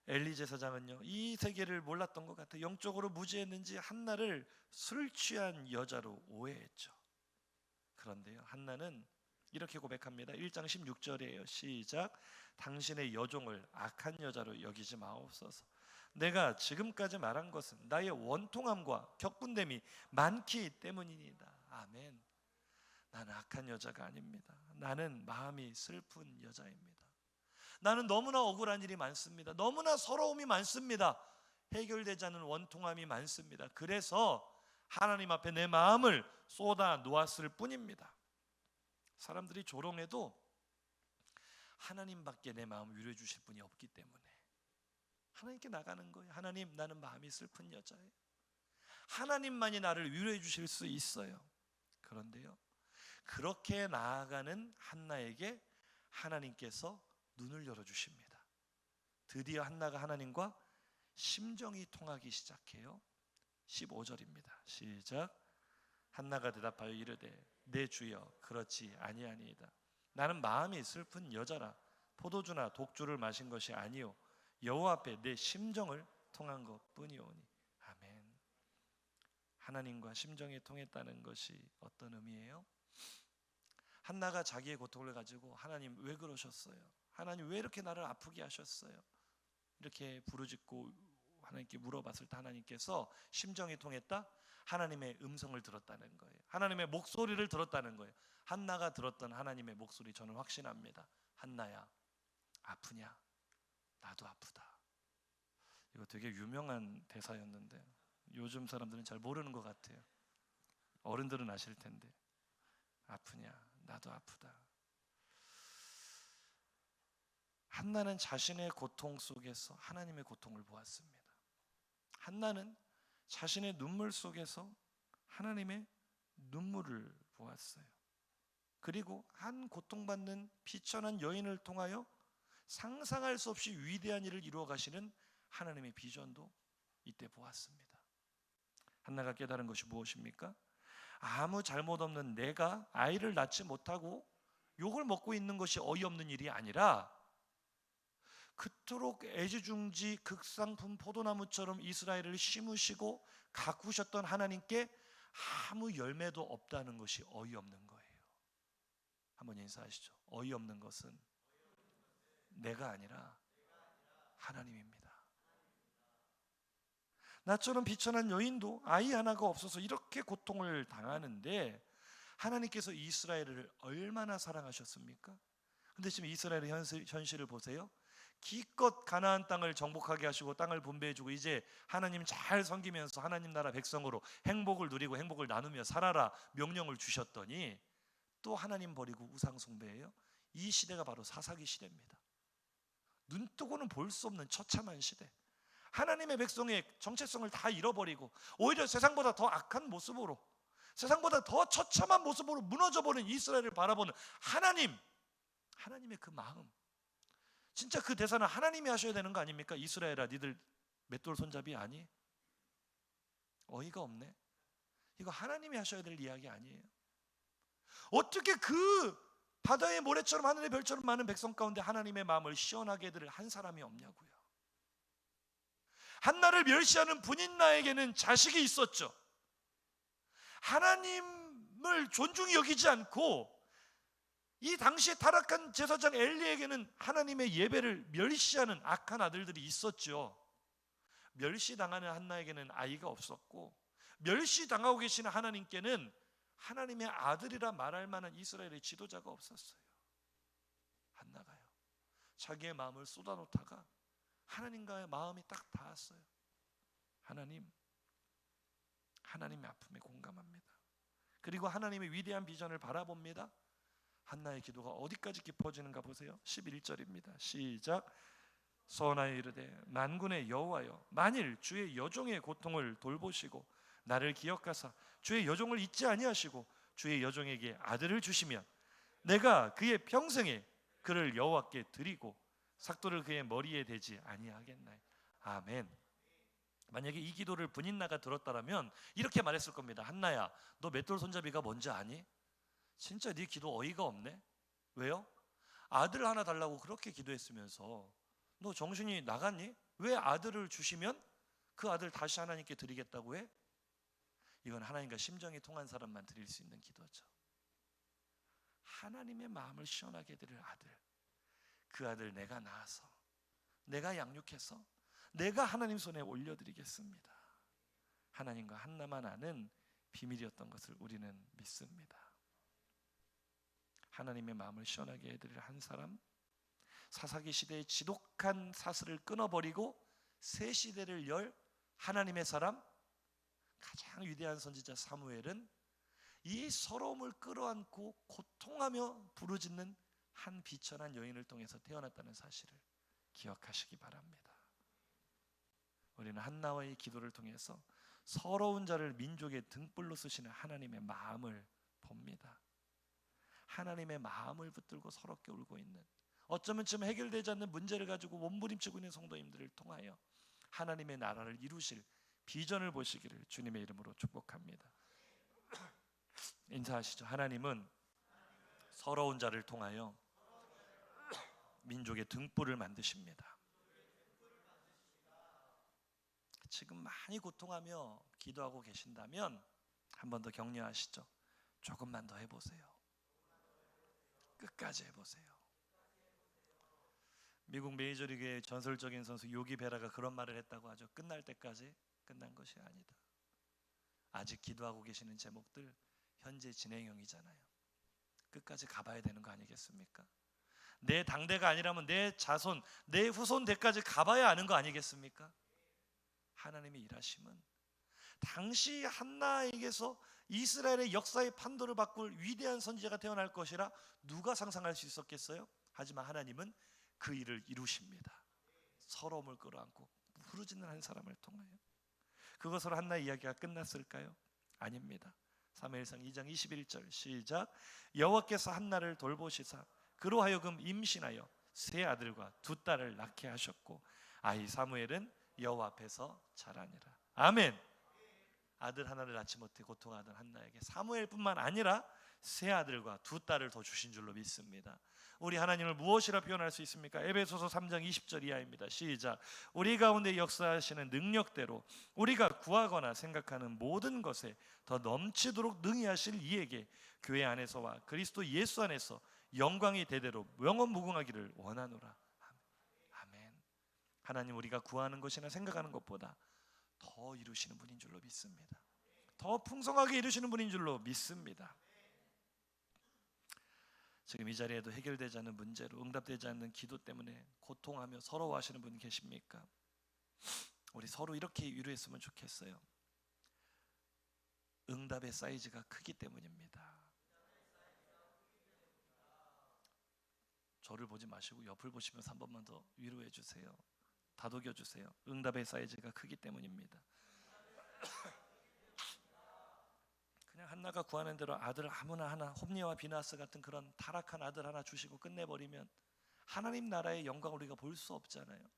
S1: 엘리 제사장은요, 이 세계를 몰랐던 것 같아요. 영적으로 무지했는지 한나를 술 취한 여자로 오해했죠. 그런데요, 한나는 이렇게 고백합니다. 1장 16절이에요. 시작. 당신의 여종을 악한 여자로 여기지 마옵소서. 내가 지금까지 말한 것은 나의 원통함과 격분됨이 많기 때문이니이다. 아멘. 나는 악한 여자가 아닙니다. 나는 마음이 슬픈 여자입니다. 나는 너무나 억울한 일이 많습니다. 너무나 서러움이 많습니다. 해결되지 않은 원통함이 많습니다. 그래서 하나님 앞에 내 마음을 쏟아 놓았을 뿐입니다. 사람들이 조롱해도 하나님밖에 내 마음을 위로해 주실 분이 없기 때문에 하나님께 나가는 거예요. 하나님, 나는 마음이 슬픈 여자예요. 하나님만이 나를 위로해 주실 수 있어요. 그런데요, 그렇게 나아가는 한나에게 하나님께서 눈을 열어주십니다. 드디어 한나가 하나님과 심정이 통하기 시작해요. 15절입니다. 시작. 한나가 대답하여 이르되 내 주여 그렇지 아니하니이다. 나는 마음이 슬픈 여자라 포도주나 독주를 마신 것이 아니요 여호와 앞에 내 심정을 통한 것뿐이오니. 아멘. 하나님과 심정이 통했다는 것이 어떤 의미예요? 한나가 자기의 고통을 가지고 하나님 왜 그러셨어요? 하나님 왜 이렇게 나를 아프게 하셨어요? 이렇게 부르짖고 하나님께 물어봤을 때 하나님께서 심정이 통했다? 하나님의 음성을 들었다는 거예요. 하나님의 목소리를 들었다는 거예요. 한나가 들었던 하나님의 목소리 저는 확신합니다. 한나야 아프냐? 나도 아프다. 이거 되게 유명한 대사였는데 요즘 사람들은 잘 모르는 것 같아요. 어른들은 아실 텐데. 아프냐? 나도 아프다. 한나는 자신의 고통 속에서 하나님의 고통을 보았습니다. 한나는 자신의 눈물 속에서 하나님의 눈물을 보았어요. 그리고 한 고통받는 비천한 여인을 통하여 상상할 수 없이 위대한 일을 이루어 가시는 하나님의 비전도 이때 보았습니다. 한나가 깨달은 것이 무엇입니까? 아무 잘못 없는 내가 아이를 낳지 못하고 욕을 먹고 있는 것이 어이없는 일이 아니라 그토록 애지중지 극상품 포도나무처럼 이스라엘을 심으시고 가꾸셨던 하나님께 아무 열매도 없다는 것이 어이없는 거예요. 한번 인사하시죠. 어이없는 것은 내가 아니라 하나님입니다. 나처럼 비천한 여인도 아이 하나가 없어서 이렇게 고통을 당하는데 하나님께서 이스라엘을 얼마나 사랑하셨습니까? 근데 지금 이스라엘의 현실을 보세요. 기껏 가나안 땅을 정복하게 하시고 땅을 분배해주고 이제 하나님 잘 섬기면서 하나님 나라 백성으로 행복을 누리고 행복을 나누며 살아라 명령을 주셨더니 또 하나님 버리고 우상 숭배해요. 이 시대가 바로 사사기 시대입니다. 눈뜨고는 볼 수 없는 처참한 시대. 하나님의 백성의 정체성을 다 잃어버리고 오히려 세상보다 더 악한 모습으로, 세상보다 더 처참한 모습으로 무너져버린 이스라엘을 바라보는 하나님의 그 마음. 진짜 그 대사는 하나님이 하셔야 되는 거 아닙니까? 이스라엘아 니들 맷돌 손잡이 아니? 어이가 없네. 이거 하나님이 하셔야 될 이야기 아니에요? 어떻게 그 바다의 모래처럼 하늘의 별처럼 많은 백성 가운데 하나님의 마음을 시원하게 해드릴 한 사람이 없냐고요. 한나를 멸시하는 분인나에게는 자식이 있었죠. 하나님을 존중히 여기지 않고 이 당시에 타락한 제사장 엘리에게는 하나님의 예배를 멸시하는 악한 아들들이 있었죠. 멸시당하는 한나에게는 아이가 없었고 멸시당하고 계시는 하나님께는 하나님의 아들이라 말할 만한 이스라엘의 지도자가 없었어요. 한나가요. 자기의 마음을 쏟아놓다가 하나님과의 마음이 딱 닿았어요. 하나님의 아픔에 공감합니다. 그리고 하나님의 위대한 비전을 바라봅니다. 한나의 기도가 어디까지 깊어지는가 보세요. 11절입니다. 시작. 서원하여 이르되 만군의 여호와여 만일 주의 여종의 고통을 돌보시고 나를 기억하사 주의 여종을 잊지 아니하시고 주의 여종에게 아들을 주시면 내가 그의 평생에 그를 여호와께 드리고 삭도를 그의 머리에 대지 아니하겠나요? 아멘. 만약에 이 기도를 분인나가 들었다면 이렇게 말했을 겁니다. 한나야 너 맷돌 손잡이가 뭔지 아니? 진짜 네 기도 어이가 없네. 왜요? 아들 하나 달라고 그렇게 기도했으면서 너 정신이 나갔니? 왜 아들을 주시면 그 아들 다시 하나님께 드리겠다고 해? 이건 하나님과 심정이 통한 사람만 드릴 수 있는 기도죠. 하나님의 마음을 시원하게 해드릴 아들, 그 아들 내가 낳아서 내가 양육해서 내가 하나님 손에 올려드리겠습니다. 하나님과 한나만 아는 비밀이었던 것을 우리는 믿습니다. 하나님의 마음을 시원하게 해드릴 한 사람, 사사기 시대의 지독한 사슬을 끊어버리고 새 시대를 열 하나님의 사람, 가장 위대한 선지자 사무엘은 이 서러움을 끌어안고 고통하며 부르짖는 한 비천한 여인을 통해서 태어났다는 사실을 기억하시기 바랍니다. 우리는 한나와의 기도를 통해서 서러운 자를 민족의 등불로 쓰시는 하나님의 마음을 봅니다. 하나님의 마음을 붙들고 서럽게 울고 있는, 어쩌면 지금 해결되지 않는 문제를 가지고 몸부림치고 있는 성도님들을 통하여 하나님의 나라를 이루실 비전을 보시기를 주님의 이름으로 축복합니다. 인사하시죠. 하나님은 서러운 자를 통하여 민족의 등불을 만드십니다. 지금 많이 고통하며 기도하고 계신다면 한 번 더 격려하시죠. 조금만 더 해보세요. 끝까지 해보세요. 미국 메이저리그의 전설적인 선수 요기 베라가 그런 말을 했다고 하죠. 끝날 때까지 끝난 것이 아니다. 아직 기도하고 계시는 제목들 현재 진행형이잖아요. 끝까지 가봐야 되는 거 아니겠습니까? 내 당대가 아니라면 내 자손, 내 후손 대까지 가봐야 아는 거 아니겠습니까? 하나님의 일하심은 당시 한나에게서 이스라엘의 역사의 판도를 바꿀 위대한 선지자가 태어날 것이라 누가 상상할 수 있었겠어요? 하지만 하나님은 그 일을 이루십니다. 서러움을 끌어안고 부르짖는 한 사람을 통하여. 그것으로 한나의 이야기가 끝났을까요? 아닙니다. 사무엘상 2장 21절 시작. 여호와께서 한나를 돌보시사 그로 하여금 임신하여 세 아들과 두 딸을 낳게 하셨고 아이 사무엘은 여호와 앞에서 자라니라. 아멘. 아들 하나를 낳지 못해 고통하던 한나에게 사무엘뿐만 아니라 세 아들과 두 딸을 더 주신 줄로 믿습니다. 우리 하나님을 무엇이라 표현할 수 있습니까? 에베소서 3장 20절 이하입니다. 시작. 우리 가운데 역사하시는 능력대로 우리가 구하거나 생각하는 모든 것에 더 넘치도록 능히 하실 이에게 교회 안에서와 그리스도 예수 안에서 영광이 대대로 영원무궁하기를 원하노라. 아멘. 하나님 우리가 구하는 것이나 생각하는 것보다 더 이루시는 분인 줄로 믿습니다. 더 풍성하게 이루시는 분인 줄로 믿습니다. 지금 이 자리에도 해결되지 않는 문제로 응답되지 않는 기도 때문에 고통하며 서러워하시는 분 계십니까? 우리 서로 이렇게 위로했으면 좋겠어요. 응답의 사이즈가 크기 때문입니다. 저를 보지 마시고 옆을 보시면서 한 번만 더 위로해 주세요. 다독여 주세요. 응답의 사이즈가 크기 때문입니다. 그냥 한나가 구하는 대로 아들 아무나 하나, 홈리와 비나스 같은 그런 타락한 아들 하나 주시고 끝내버리면 하나님 나라의 영광을 우리가 볼 수 없잖아요.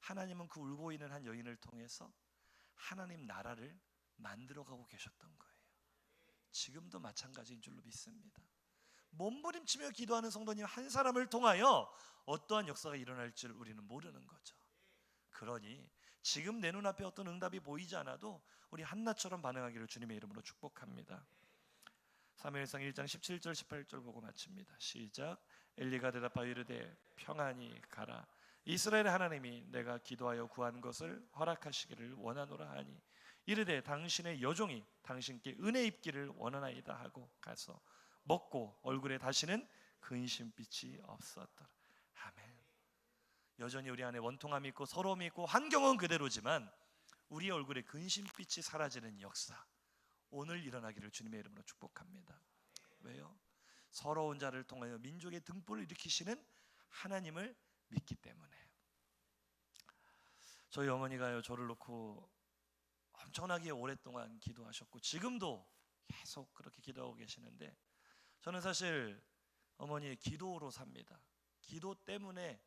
S1: 하나님은 그 울고 있는 한 여인을 통해서 하나님 나라를 만들어가고 계셨던 거예요. 지금도 마찬가지인 줄로 믿습니다. 몸부림치며 기도하는 성도님 한 사람을 통하여 어떠한 역사가 일어날 줄 우리는 모르는 거죠. 그러니 지금 내 눈앞에 어떤 응답이 보이지 않아도 우리 한나처럼 반응하기를 주님의 이름으로 축복합니다. 사무엘상 1장 17절 18절 보고 마칩니다. 시작. 엘리가 대답하여 이르되 평안히 가라. 이스라엘의 하나님이 내가 기도하여 구한 것을 허락하시기를 원하노라 하니 이르되 당신의 여종이 당신께 은혜 입기를 원하나이다 하고 가서 먹고 얼굴에 다시는 근심빛이 없었더라. 아멘. 여전히 우리 안에 원통함이 있고 서러움이 있고 환경은 그대로지만 우리의 얼굴에 근심빛이 사라지는 역사 오늘 일어나기를 주님의 이름으로 축복합니다. 왜요? 서러운 자를 통하여 민족의 등불을 일으키시는 하나님을 믿기 때문에. 저희 어머니가요 저를 놓고 엄청나게 오랫동안 기도하셨고 지금도 계속 그렇게 기도하고 계시는데 저는 사실 어머니의 기도로 삽니다. 기도 때문에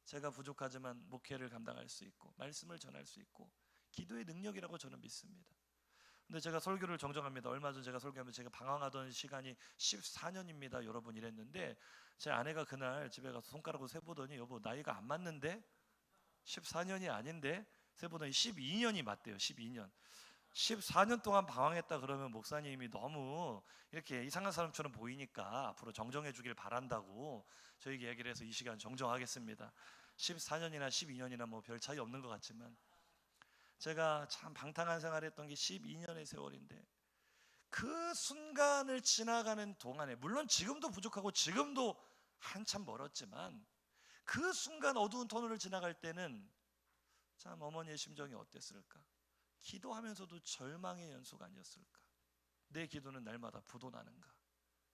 S1: 제가 부족하지만 목회를 감당할 수 있고 말씀을 전할 수 있고 기도의 능력이라고 저는 믿습니다. 근데 제가 설교를 정정합니다. 얼마 전 제가 설교하면서 제가 방황하던 시간이 14년입니다. 여러분 이랬는데 제 아내가 그날 집에 가서 손가락으로 세보더니 여보 나이가 안 맞는데 14년이 아닌데 세보더니 12년이 맞대요. 12년. 14년 동안 방황했다 그러면 목사님이 너무 이렇게 이상한 사람처럼 보이니까 앞으로 정정해 주길 바란다고 저에게 얘기를 해서 이 시간 정정하겠습니다. 14년이나 12년이나 뭐 별 차이 없는 것 같지만 제가 참 방탕한 생활을 했던 게 12년의 세월인데 그 순간을 지나가는 동안에 물론 지금도 부족하고 지금도 한참 멀었지만 그 순간 어두운 터널을 지나갈 때는 참 어머니의 심정이 어땠을까? 기도하면서도 절망의 연속 아니었을까? 내 기도는 날마다 부도나는가?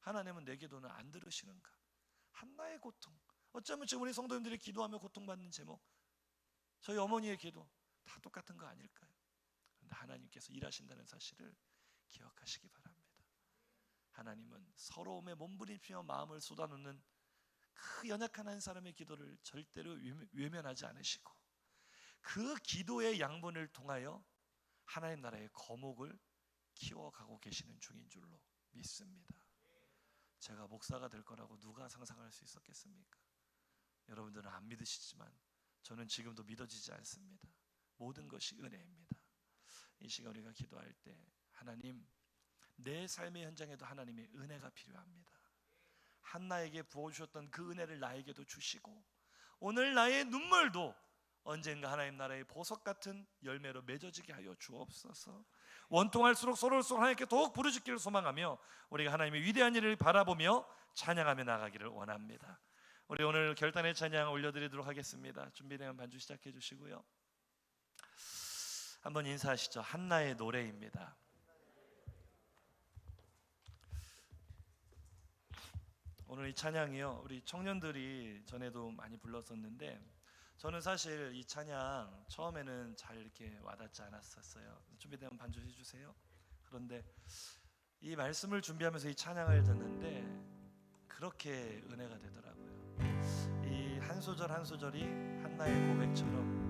S1: 하나님은 내 기도는 안 들으시는가? 한나의 고통. 어쩌면 지금 우리 성도님들이 기도하며 고통받는 제목 저희 어머니의 기도 다 똑같은 거 아닐까요? 그런데 하나님께서 일하신다는 사실을 기억하시기 바랍니다. 하나님은 서러움에 몸부림치며 마음을 쏟아놓는 그 연약한 한 사람의 기도를 절대로 외면하지 않으시고 그 기도의 양분을 통하여 하나님 나라의 거목을 키워가고 계시는 중인 줄로 믿습니다. 제가 목사가 될 거라고 누가 상상할 수 있었겠습니까? 여러분들은 안 믿으시지만 저는 지금도 믿어지지 않습니다. 모든 것이 은혜입니다. 이 시간 우리가 기도할 때 하나님, 내 삶의 현장에도 하나님의 은혜가 필요합니다. 한나에게 부어주셨던 그 은혜를 나에게도 주시고, 오늘 나의 눈물도 언젠가 하나님 나라의 보석 같은 열매로 맺어지게 하여 주옵소서. 원통할수록 서로일수록 하나님께 더욱 부르짖기를 소망하며 우리가 하나님의 위대한 일을 바라보며 찬양하며 나가기를 원합니다. 우리 오늘 결단의 찬양 올려드리도록 하겠습니다. 준비되면 반주 시작해 주시고요. 한번 인사하시죠. 한나의 노래입니다. 오늘 이 찬양이요, 우리 청년들이 전에도 많이 불렀었는데 저는 사실 이 찬양 처음에는 잘 이렇게 와닿지 않았었어요. 준비되면 반주 해주세요. 그런데 이 말씀을 준비하면서 이 찬양을 듣는데 그렇게 은혜가 되더라고요. 이 한 소절 한 소절이 한나의 고백처럼,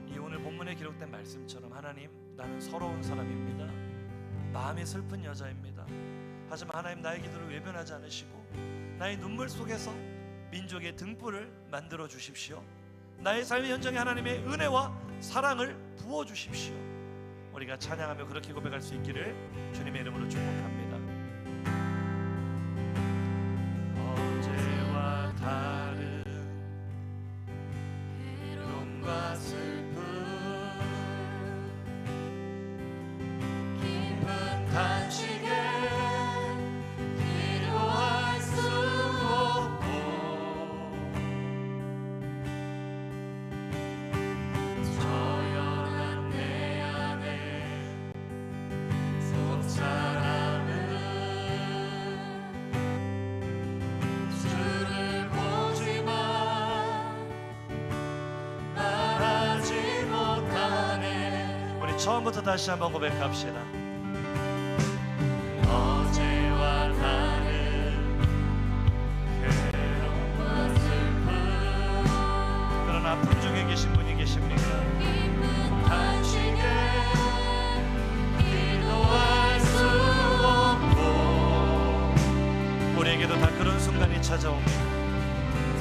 S1: 이 오늘 본문에 기록된 말씀처럼, 하나님, 나는 서러운 사람입니다. 마음이 슬픈 여자입니다. 하지만 하나님, 나의 기도를 외면하지 않으시고 나의 눈물 속에서 민족의 등불을 만들어 주십시오. 나의 삶의 현장에 하나님의 은혜와 사랑을 부어 주십시오. 우리가 찬양하며 그렇게 고백할 수 있기를 주님의 이름으로 축복합니다. 어제와 다른 괴로움과 슬픔, 깊은 탄식에 기도할 수 없고, 저연한 내 안에 속 사람은 주를 보지만 말하지 못하네. 우리 처음부터 다시 한번 고백합시다. 어제와 다른 괴로움과 슬픔, 그런 아픔 중에 계신 분이 계십니까? 깊은 탄식에 기도할 수 없고, 우리에게도 다 그런 순간이 찾아옵니다.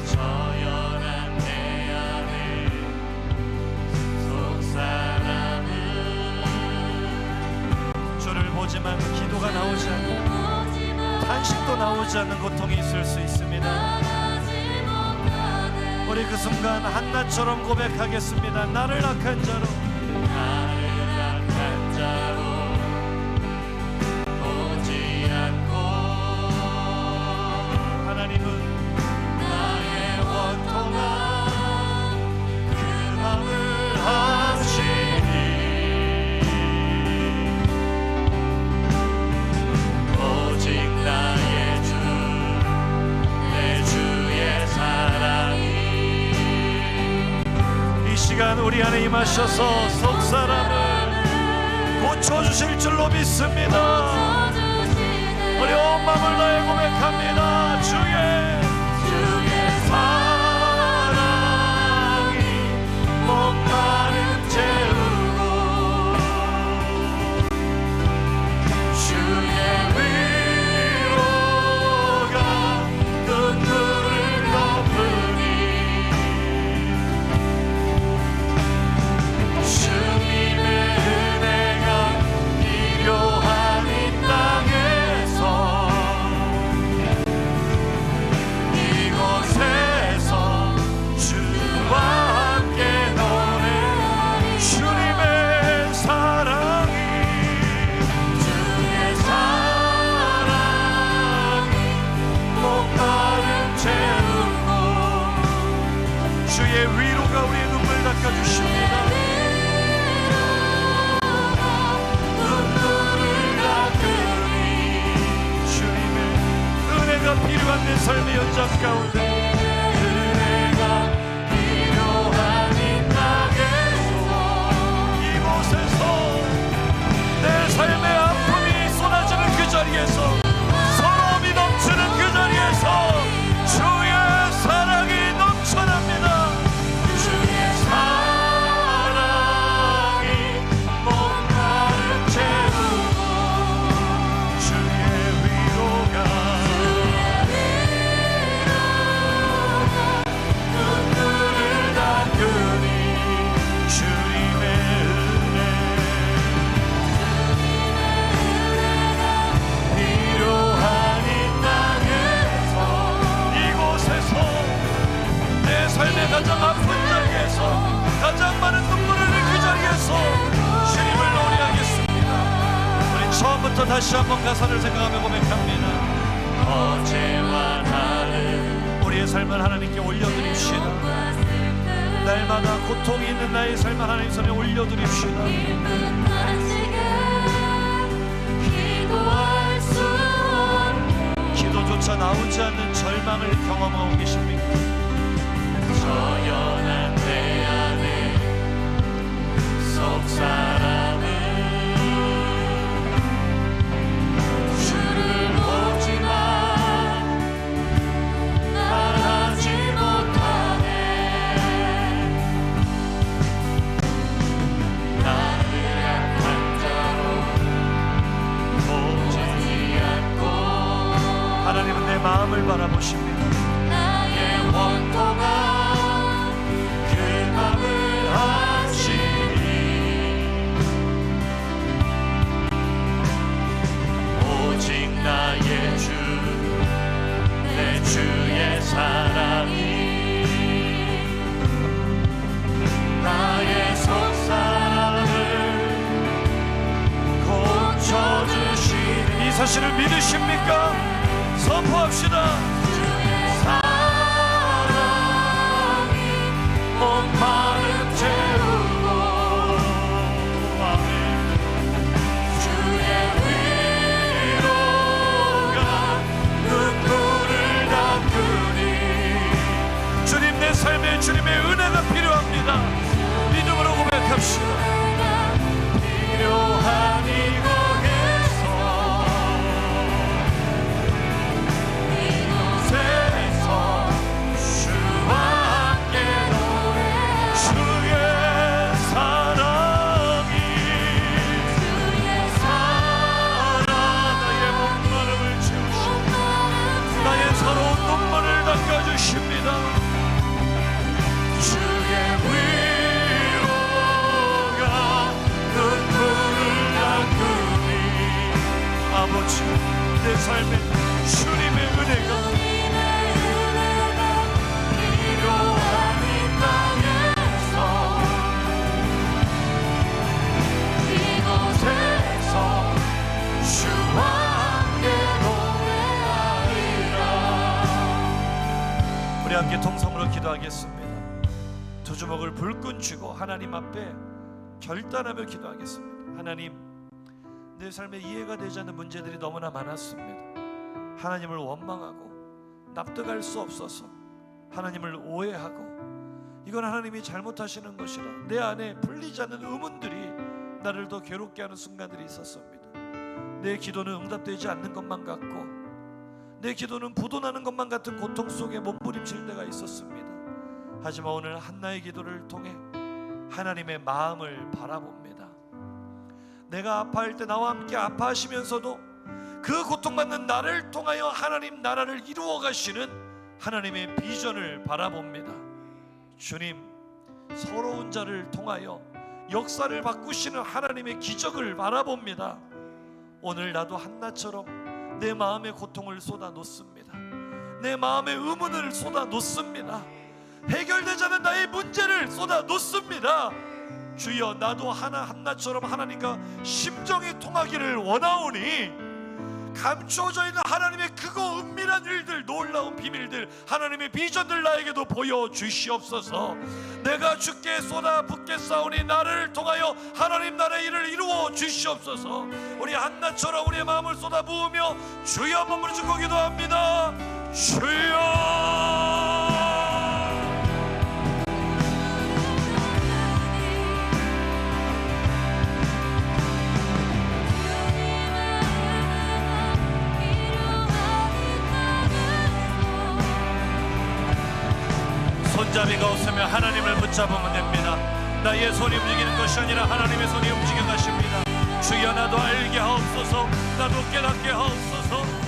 S1: 저연한 내 안에 속 사람은 주를 보지만 기도가 나오지 않고 탄식도 나오지 않는 고통이 있을 수 있습니다. 우리 그 순간 한나처럼 고백하겠습니다. 나를 악한 자로, 나를 악한 자로 보지 않고, 하나님은 나의 원통한 그 맘을 아시니, 오직 나의 주, 내 주의 사랑이 이 시간 우리 안에 임하셔서 속 사람을 고쳐주실 줄로 믿습니다. 우리 온 마음을 다해 고백합니다. 주의 사랑이 목마름 채우고, 주의 위로가 눈물을 덮으니, 주님의 은혜가 필요한 이 땅에서, 이곳에서 주와 함께 노래, 주님의 사랑이, 주의 사랑이 목마름 채우고, 주의 위로가 우리의 눈물 닦아주십니다. 눈물을 닦으니, 주님의 은혜가 필요한 내 삶의 현장 가운데, 은혜가 필요한 이 땅에서, 이곳에서 내 삶의 아픔이 쏟아지는 그 자리에서, 서러움이 넘치는 그 자리에서 주의 사랑이 넘쳐납니다. 주의 사랑이 목마름 채우고, 다시 한번 가사를 생각하며 고백합니다.
S2: 어제와 다른
S1: 우리의 삶을 하나님께 올려드립시다. 날마다 고통이 있는 나의 삶을 하나님 손에 올려드립시다. 기도조차 나오지 않는 절망을 경험하고 계십니까?
S2: 저 연한 내 안에 속사람은 주를 보지만 말하지 못하네. 나를 약한 자로 보지 않고
S1: 하나님은 내 마음을 바라보십니다.
S2: 나의 원통한 그 맘을 아시니 오직 나의 주 내 주의 사랑이 나의 속사람을 고쳐주시니
S1: 이 사실을 믿으십니까? 선포합시다.
S2: 주의 사랑이 온 마음 채우고 주의 위로가 눈물을 닦으니
S1: 주님, 내 삶에 주님의 은혜가 필요합니다. 믿음으로 고백합시다.
S2: 필요한 이곳에서 이곳에서 주와 함께 노래
S1: 주의 사랑이
S2: 주의 사랑
S1: 나의 목마름을 채우시고 나의 서러운 눈물을 닦아주십니다.
S2: 주의 위로가 눈물을 닦으니
S1: 아버지, 내 삶에 주님의 은혜가
S2: 필요한 이 땅에서 이곳에서 주와 함께 노래하리라.
S1: 우리 함께 통성으로 기도하겠습니다. 두 주먹을 불끈 쥐고 하나님 앞에 결단하며 기도하겠습니다. 하나님, 내 삶에 이해가 되지 않는 문제들이 너무나 많았습니다. 하나님을 원망하고 납득할 수 없어서 하나님을 오해하고 이건 하나님이 잘못하시는 것이라 내 안에 풀리지 않는 의문들이 나를 더 괴롭게 하는 순간들이 있었습니다. 내 기도는 응답되지 않는 것만 같고 내 기도는 부도나는 것만 같은 고통 속에 몸부림칠 때가 있었습니다. 하지만 오늘 한나의 기도를 통해 하나님의 마음을 바라봅니다. 내가 아파할 때 나와 함께 아파하시면서도 그 고통받는 나를 통하여 하나님 나라를 이루어 가시는 하나님의 비전을 바라봅니다. 주님, 서러운 자를 통하여 역사를 바꾸시는 하나님의 기적을 바라봅니다. 오늘 나도 한나처럼 내 마음의 고통을 쏟아 놓습니다. 내 마음의 의문을 쏟아 놓습니다. 해결되지 않은 나의 문제를 쏟아 놓습니다. 주여, 나도 한나처럼 하나님과 심정이 통하기를 원하오니 감춰져 있는 하나님의 크고 은밀한 일들, 놀라운 비밀들, 하나님의 비전들 나에게도 보여주시옵소서. 내가 주께 쏟아붓겠사오니 나를 통하여 하나님 나라의 일을 이루어 주시옵소서. 우리 한나처럼 우리의 마음을 쏟아부으며 주여 한번 부르짖고 기도합니다. 주여, 손잡이가 없으면 하나님을 붙잡으면 됩니다. 나의 손이 움직이는 것이 아니라 하나님의 손이 움직여 가십니다. 주여, 나도 알게 하옵소서. 나도 깨닫게 하옵소서.